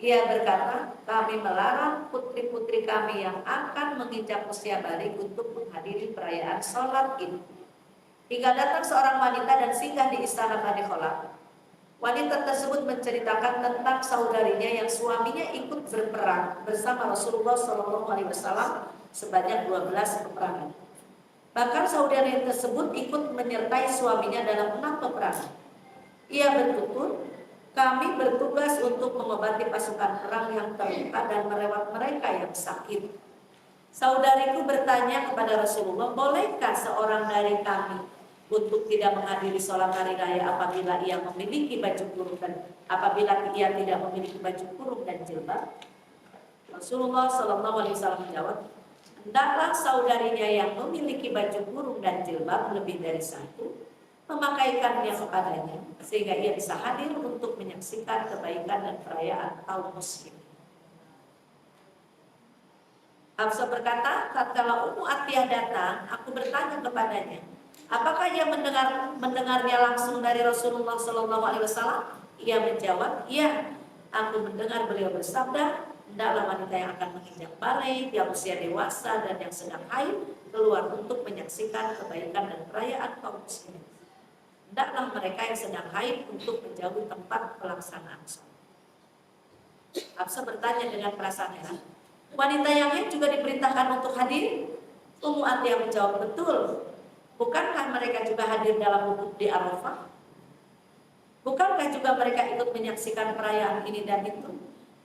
Ia berkata, kami melarang putri-putri kami yang akan menginjak usia balik untuk menghadiri perayaan sholat ini. Hingga datang seorang wanita dan singgah di istana Bani Khalaf. Wanita tersebut menceritakan tentang saudarinya yang suaminya ikut berperang bersama Rasulullah SAW sebanyak 12 peperangan. Bahkan saudari tersebut ikut menyertai suaminya dalam 6 peperangan. Ia bertutur, kami bertugas untuk mengobati pasukan perang yang terluka dan merawat mereka yang sakit. Saudariku bertanya kepada Rasulullah, bolehkah seorang dari kami untuk tidak menghadiri sholat hari raya apabila ia memiliki baju kurung dan apabila ia tidak memiliki baju kurung dan jilbab? Rasulullah SAW menjawab, hendaklah saudarinya yang memiliki baju kurung dan jilbab lebih dari satu memakaikannya kepadanya sehingga ia bisa hadir untuk menyaksikan kebaikan dan perayaan kaum muslim. Hafsah berkata, tatkala Ummu Atiyah datang, aku bertanya kepadanya, apakah ia mendengarnya langsung dari Rasulullah SAW? Ia menjawab, iya, aku mendengar beliau bersabda, hendaklah wanita yang akan menginjak balik, yang usia dewasa dan yang sedang haid keluar untuk menyaksikan kebaikan dan perayaan kaum muslimin. Hendaklah mereka yang sedang haid untuk menjauhi tempat pelaksanaan sholat. Hafsah bertanya dengan perasaan heran, wanita yang haid juga diperintahkan untuk hadir? Ummu Atiyah menjawab, betul. Bukankah mereka juga hadir dalam wukuf di Arafah? Bukankah juga mereka ikut menyaksikan perayaan ini dan itu?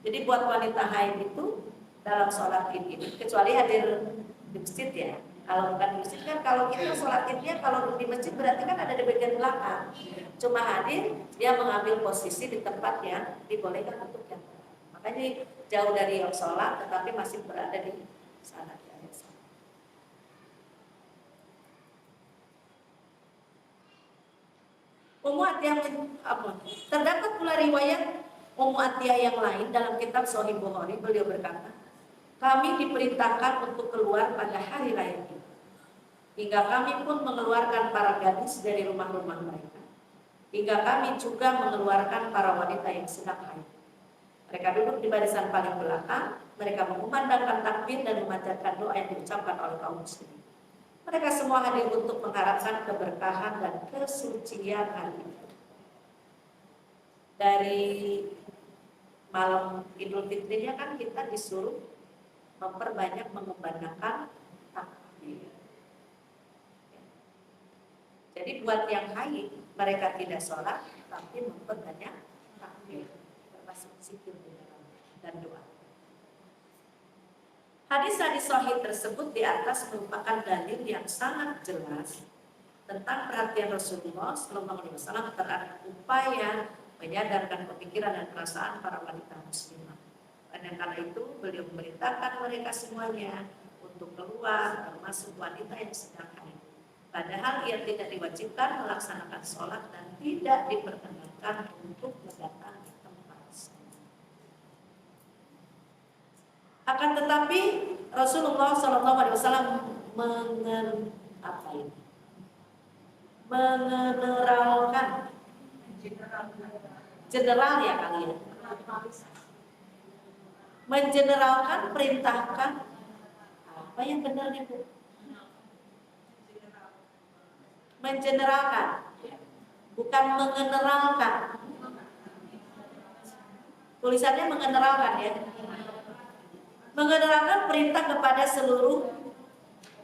Jadi buat wanita haid itu dalam sholat id ini, kecuali hadir di masjid ya. Kalau bukan di masjid kan, kalau kita sholat idnya kalau di masjid berarti kan ada di bagian belakang. Cuma hadir, dia mengambil posisi di tempat yang dibolehkan untuk yang lain. Makanya jauh dari yang sholat, tetapi masih berada di sana. Ummu Atiyah terdapat pula riwayat Ummu Atiyah yang lain dalam kitab Sahih Bukhari. Beliau berkata, kami diperintahkan untuk keluar pada hari raya ini, hingga kami pun mengeluarkan para gadis dari rumah-rumah mereka, hingga kami juga mengeluarkan para wanita yang sedang haid. Mereka duduk di barisan paling belakang, mereka mengumandangkan takbir dan memanjatkan doa yang diucapkan oleh kaum muslimin. Mereka semua hadir untuk mengharapkan keberkahan dan kesucian hari itu. Dari malam Idul Fitrinya kan kita disuruh memperbanyak mengumandangkan takbir. Jadi buat yang haid, mereka tidak sholat, tapi memperbanyak takbir, termasuk zikir dan doa. Hadis-hadis sahih tersebut di atas merupakan dalil yang sangat jelas tentang perhatian Rasulullah SAW terhadap upaya menyadarkan pemikiran dan perasaan para wanita muslimah. Karena itu beliau memerintahkan mereka semuanya untuk keluar, termasuk wanita yang sedang haid. Padahal ia tidak diwajibkan melaksanakan sholat dan tidak diperkenankan untuk mendatangi tempat sholat. Akan tetapi Rasulullah SAW mengeneralkan, general ya kalian, mengeneralkan, perintahkan, apa yang benarnya Bu? Mengeneralkan, bukan mengeneralkan. Tulisannya mengeneralkan ya. Mengeneralkan perintah kepada seluruh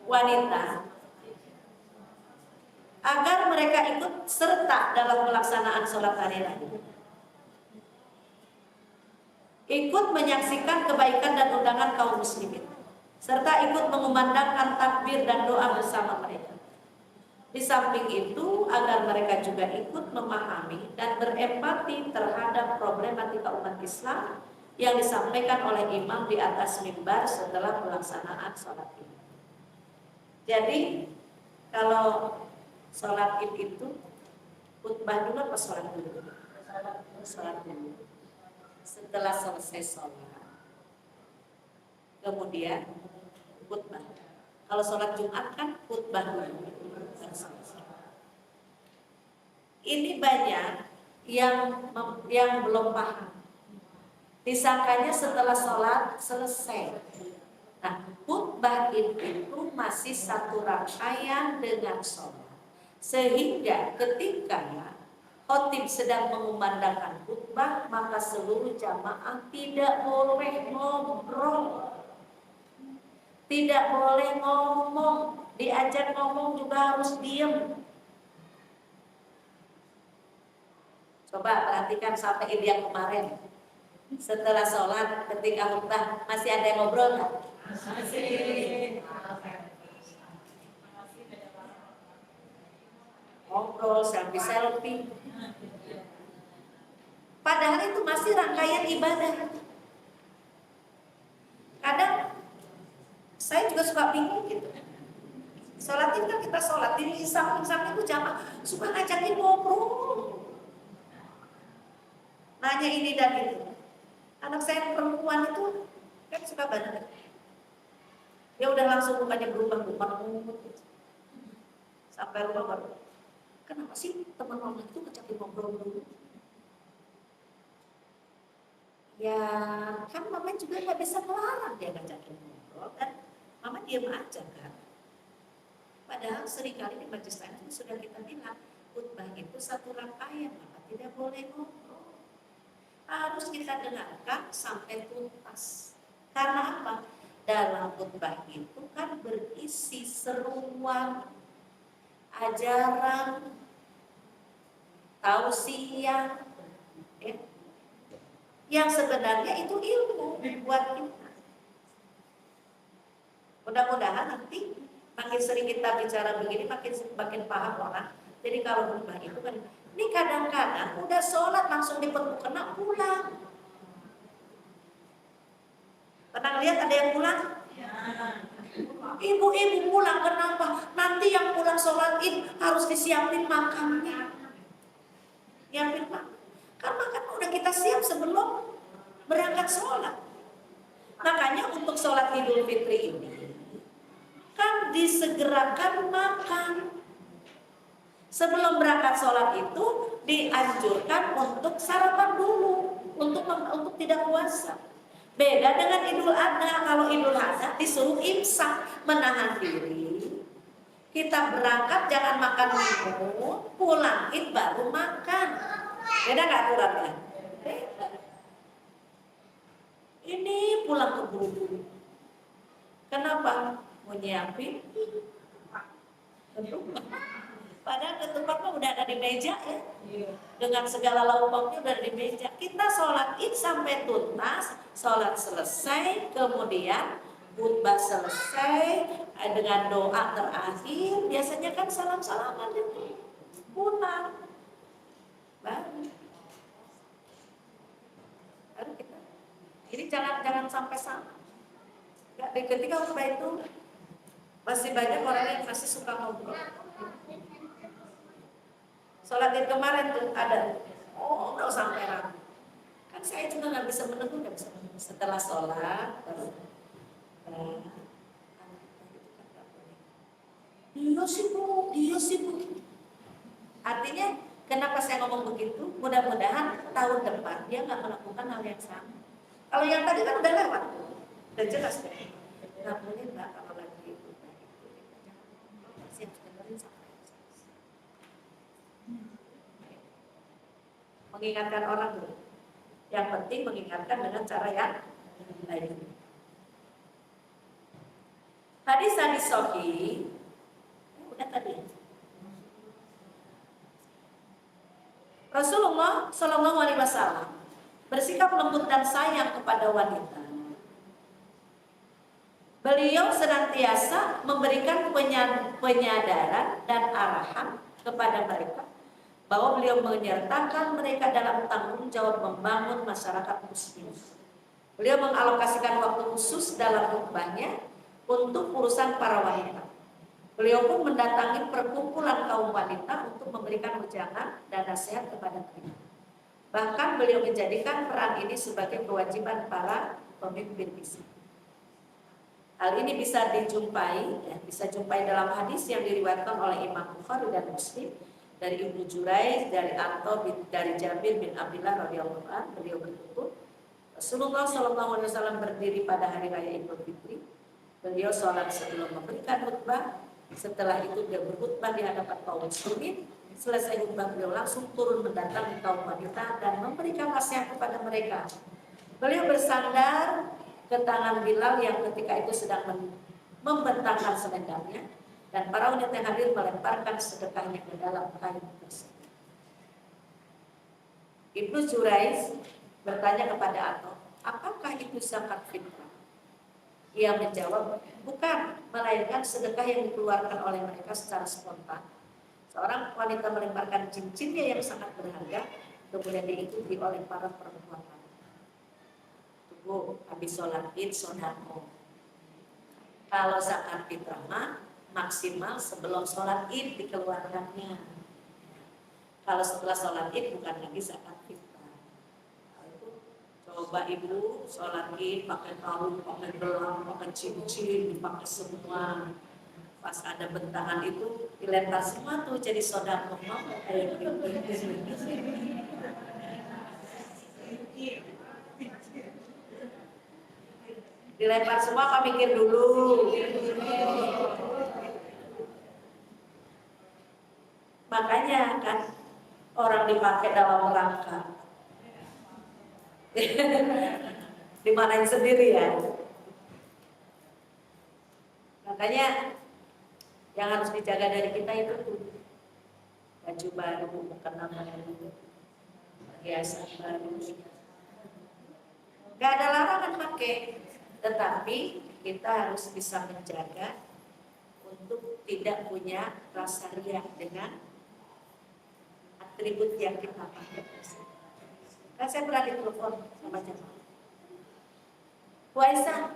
wanita agar mereka ikut serta dalam pelaksanaan sholat hari raya, ikut menyaksikan kebaikan dan undangan kaum muslimin, serta ikut mengumandangkan takbir dan doa bersama mereka. Di samping itu, agar mereka juga ikut memahami dan berempati terhadap problematika umat Islam yang disampaikan oleh imam di atas mimbar setelah pelaksanaan sholat id. Jadi, kalau sholat id itu khutbah dulu apa sholat dulu? Sholat dulu. Setelah selesai sholat, kemudian khutbah. Kalau sholat Jumat kan khutbah dulu. Ini banyak yang belum paham. Disangkanya setelah sholat selesai. Nah, khutbah itu masih satu rangkaian dengan sholat. Sehingga ketika khotib sedang mengumandangkan khutbah, maka seluruh jamaah tidak boleh ngobrol, tidak boleh ngomong, diajak ngomong juga harus diam. Coba perhatikan sampai ini yang kemarin, setelah sholat ketika khutbah masih ada yang ngobrol nggak? Masih. Ngobrol, selfie. Padahal itu masih rangkaian ibadah. Kadang saya juga suka bingung gitu. Sholat itu kan kita sholat, di samping itu jamaah suka ngajakin ngobrol, nanya ini dan itu. Anak saya perempuan itu kan suka banget. Dia udah langsung mukanya berubah gitu. Sampai rumah baru, kenapa sih teman mama itu ngajakin ngobrol dulu? Ya kan mama juga nggak bisa melarang dia ngajakin ngobrol kan, mama diam aja kan. Padahal seringkali di majelis taklim sudah kita bilang khutbah itu satu rangkaian, maka tidak boleh ngobrol. Harus kita dengarkan sampai tuntas. Karena apa? Dalam khutbah itu kan berisi seruan, ajaran, tausiah, ya, yang sebenarnya itu ilmu buat kita. Mudah-mudahan nanti makin sering kita bicara begini makin paham orang. Jadi kalau khutbah itu kan, ini kadang-kadang udah sholat langsung dipeluk kena pulang. Pernah lihat ada yang pulang? Ibu-ibu pulang, kenapa? Nanti yang pulang sholat id harus disiapin makannya. Siapin makan. Kan makan udah kita siap sebelum berangkat sholat. Makanya untuk sholat Idul Fitri ini kan disegerakan makan. Sebelum berangkat sholat itu dianjurkan untuk sarapan dulu, untuk tidak puasa. Beda dengan Idul Adha. Kalau Idul Adha disuruh imsak, menahan diri. Kita berangkat jangan makan dulu, pulang id baru makan. Beda nggak aturannya? Beda. Ini pulang keburu-buru. Kenapa? Mau nyiapin ketupat. Padahal ketupat mah udah ada di meja ya. Dengan segala lauknya udah ada di meja. Kita sholat id sampai tuntas, sholat selesai, kemudian khutbah selesai dengan doa terakhir. Biasanya kan salam-salaman itu pulang. Baru kita. Jadi jangan sampai sama. Ketika khutbah itu masih banyak orang yang masih suka ngobrol. Sholat id kemarin tuh ada, nggak sampai ramai. Kan saya juga nggak bisa menunggu. Setelah sholat baru dia sibuk. Artinya kenapa saya ngomong begitu? Mudah-mudahan tahun depan dia nggak melakukan hal yang sama. Kalau yang tadi kan udah lewat, udah jelas kan. Nggak boleh mbak kalau lagi itu. Siap dengerin sampai. Mengingatkan orang dulu. Yang penting mengingatkan dengan cara yang lain. Hadis sahih. Udah tadi. Rasulullah Shallallahu Alaihi Wasallam bersikap lembut dan sayang kepada wanita. Beliau senantiasa memberikan penyadaran dan arahan kepada mereka bahwa beliau menyertakan mereka dalam tanggung jawab membangun masyarakat muslim. Beliau mengalokasikan waktu khusus dalam khutbahnya untuk urusan para wanita. Beliau pun mendatangi perkumpulan kaum wanita untuk memberikan ujangan dan nasihat kepada mereka. Bahkan beliau menjadikan peran ini sebagai kewajiban para pemimpin Islam. Hal ini bisa jumpai dalam hadis yang diriwayatkan oleh Imam Bukhari dan Muslim dari Ibnu Jurayj, dari Anto, dari Jabir bin Abdullah radhiyallahu anhu. Beliau berkata, Rasulullah Shallallahu Alaihi Wasallam berdiri pada hari raya Idul Fitri. Beliau sholat sebelum memberikan khutbah. Setelah itu dia berkhutbah di hadapan kaum muslimin. Selesai khutbah beliau langsung turun mendatangi kaum wanita dan memberikan nasihat kepada mereka. Beliau bersandar ke tangan Bilal yang ketika itu sedang membentangkan selendangnya, dan para wanita yang hadir melemparkan sedekahnya ke dalam kain tersebut. Ibnu Juraiz bertanya kepada Ato, apakah itu zakat fitrah? Ia menjawab, bukan, melainkan sedekah yang dikeluarkan oleh mereka secara spontan. Seorang wanita melemparkan cincinnya yang sangat berharga, kemudian diikuti oleh para perempuan. Tunggu, habis sholat id, sodako. Kalau zakat fitrah mah maksimal sebelum sholat id dikeluarkannya. Kalau setelah sholat id bukan lagi zakat fitrah. Coba ibu sholat id pakai kalung, pakai gelang, pakai cincin, dipakai semua. Pas ada bentangan itu dilempar semua tuh jadi sodako. Kayak gitu. Dilempar semua apa mikir dulu. Makanya kan orang dipakai dalam rangka dimarahin sendiri ya. Makanya yang harus dijaga dari kita itu tuh baju baru, mukena baru, perhiasan baru. Gak ada larangan pakai, tetapi kita harus bisa menjaga untuk tidak punya rasa riak dengan atribut yang kita pakai. Kan saya pernah ditelepon sama jemaah, Bu Aisyah,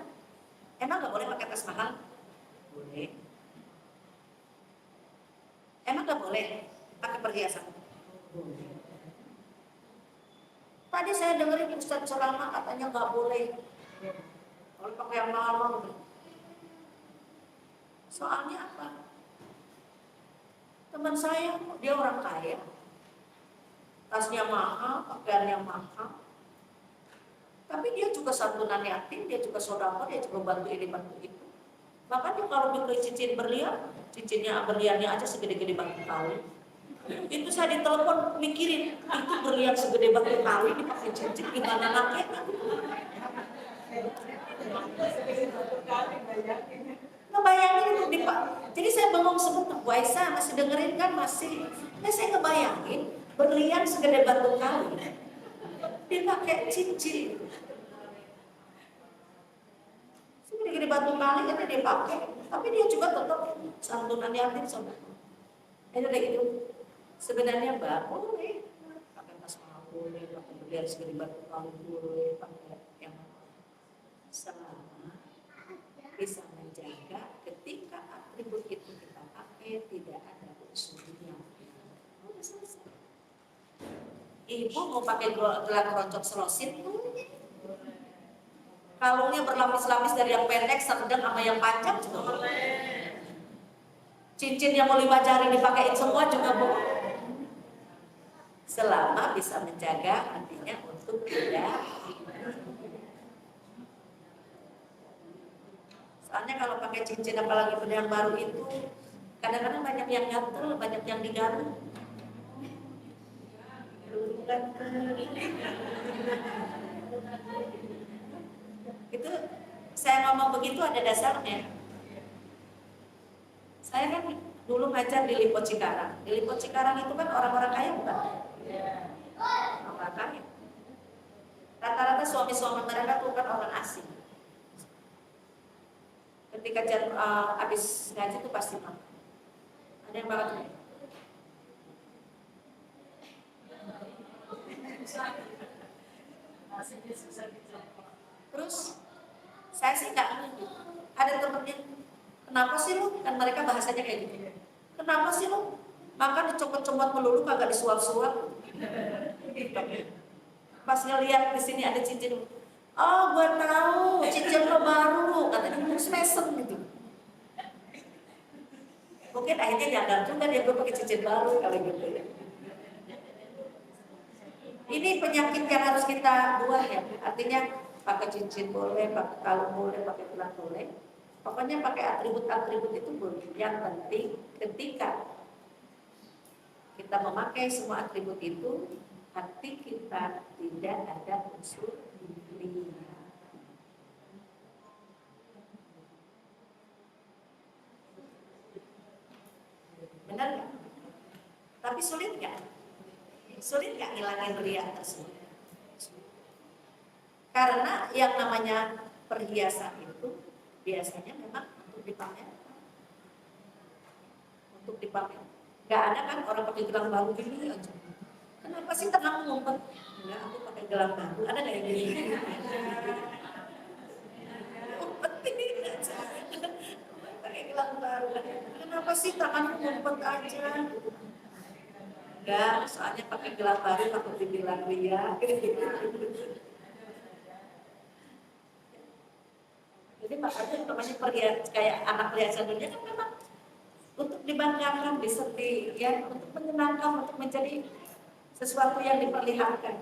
emang nggak boleh pakai tas mahal? Boleh. Emang nggak boleh pakai perhiasan? Boleh. Tadi saya dengerin Ustaz ceramah katanya nggak boleh kalau pakai yang mahal. Soalnya apa? Teman saya, dia orang kaya, tasnya mahal, pakaiannya mahal, tapi dia juga santunan yatim, dia juga sodako, dia juga bantu ini bantu itu. Makanya kalau beli cincin berlian, cincinnya berliannya aja segede-gede batu kali. Itu saya ditelepon mikirin, itu berlian segede batu kali dipakai cincin gimana naketnya? Ngebayangin itu dipak. Jadi saya bengong sebentar, Bu Aisyah masih dengerin kan masih. Nah saya ngebayangin berlian segede batu kali dipakai cincin. Segede batu kali kan dia pakai, tapi dia juga tetap santunan yatim sama. Itu kayak gitu. Sebenarnya Mbak boleh pakai tas mahal, boleh pakai berlian segede batu kali, boleh pakai yang selama bisa menjaga ketika atribut itu kita pakai tidak ada unsurnya. Udah selesai. Ibu mau pakai gelang keroncong selosin tuh, kalungnya berlapis-lapis dari yang pendek, sedang sama yang panjang juga boleh. Cincin yang mau 5 jari dipakein semua juga boleh. Selama bisa menjaga artinya untuk tidak. Soalnya kalau pakai cincin apalagi yang baru itu kadang-kadang banyak yang gatel, banyak yang digaruk. Itu saya ngomong begitu ada dasarnya. Saya kan dulu ngajar di Lipo Cikarang. Di Lipo Cikarang itu kan orang-orang kaya bukan? Orang kaya. Rata-rata suami-suami mereka tuh kan orang asing. Ketika habis ngaji itu pasti makan. Ada yang banget nih. Terus saya sih nggak ngerti. Ada temennya, kenapa sih lu? Kan mereka bahasanya kayak gitu. Kenapa sih lu? Makan dicopot-copot melulu kagak disuap-suap. Pas ngeliat di sini ada cincin, oh gue tahu cincin lo baru, katanya terus mesem gitu. Mungkin akhirnya nyadar juga dia gue pakai cincin baru kalau gitu ya. Ini penyakit yang harus kita buat ya. Artinya pakai cincin boleh, pakai kalung boleh, pakai gelang boleh. Pokoknya pakai atribut-atribut itu boleh. Yang penting ketika kita memakai semua atribut itu, hati kita tidak ada unsur ria. Benar nggak? Tapi sulit nggak? Sulit nggak ngilangin ria tersebut? Karena yang namanya perhiasan itu biasanya memang untuk dipamer. Untuk dipamer. Gak ada kan orang pakai gelang baru gini aja. Kenapa sih tanganmu ngumpet? Enggak, aku pakai gelang baru. Ada nggak yang gini? Ngumpetin aja. Pakai gelang baru. Kenapa sih tanganmu ngumpet aja? Enggak, soalnya pakai gelang baru takut dibilang ria. Jadi makanya namanya perhiasan kayak anak perhiasan dunia kan memang untuk dibanggakan, diserti, ya, untuk menyenangkan, untuk menjadi sesuatu yang diperlihatkan.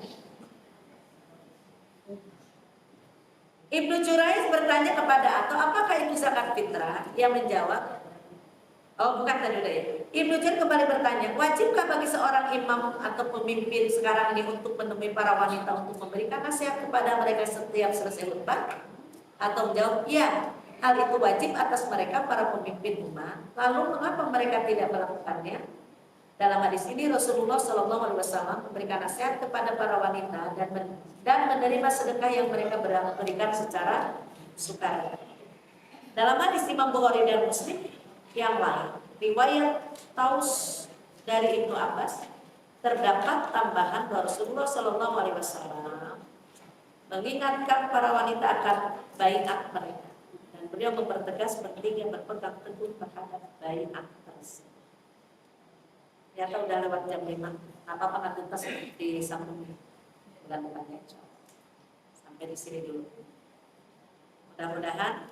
Ibnu Jurais bertanya kepada Ato, apakah itu zakat fitrah? Ia menjawab, oh bukan tadi udah ya. Ibnu Jurais kembali bertanya, wajibkah bagi seorang imam atau pemimpin sekarang ini untuk menemui para wanita untuk memberikan nasihat kepada mereka setiap selesai khutbah? Atau menjawab, ya, hal itu wajib atas mereka para pemimpin umat. Lalu mengapa mereka tidak melakukannya? Dalam hadis ini Rasulullah SAW memberikan nasihat kepada para wanita dan menerima sedekah yang mereka berikan secara sukarela. Dalam hadis Imam Bukhari dan Muslim yang lain, riwayat Taus dari Ibnu Abbas, terdapat tambahan bahwa Rasulullah SAW mengingatkan para wanita akan baiat mereka, dan beliau mempertegas pentingnya berpegang teguh terhadap baiat tersebut. Ternyata udah lewat jam 5. Apa nanti tas disambung bulan depannya. Sampai di sini dulu. Mudah-mudahan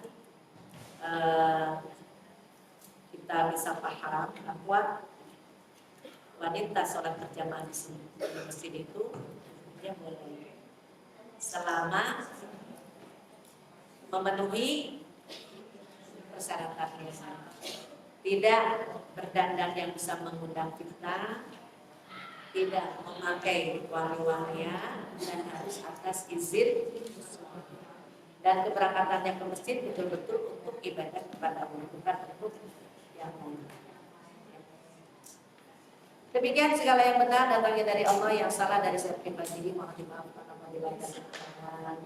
kita bisa paham bahwa wanita sholat berjamaah di sini di masjid itu dia boleh selama memenuhi persyaratannya, tidak berdandan yang bisa mengundang fitnah, tidak memakai wangi-wangian, dan harus atas izin, dan keberangkatannya ke masjid betul-betul untuk ibadah kepada Allah, bukan untuk yang lain. Demikian segala yang benar datangnya dari Allah, yang salah dari saya pribadi. Mohon dimaafkan apabila ada kesalahan.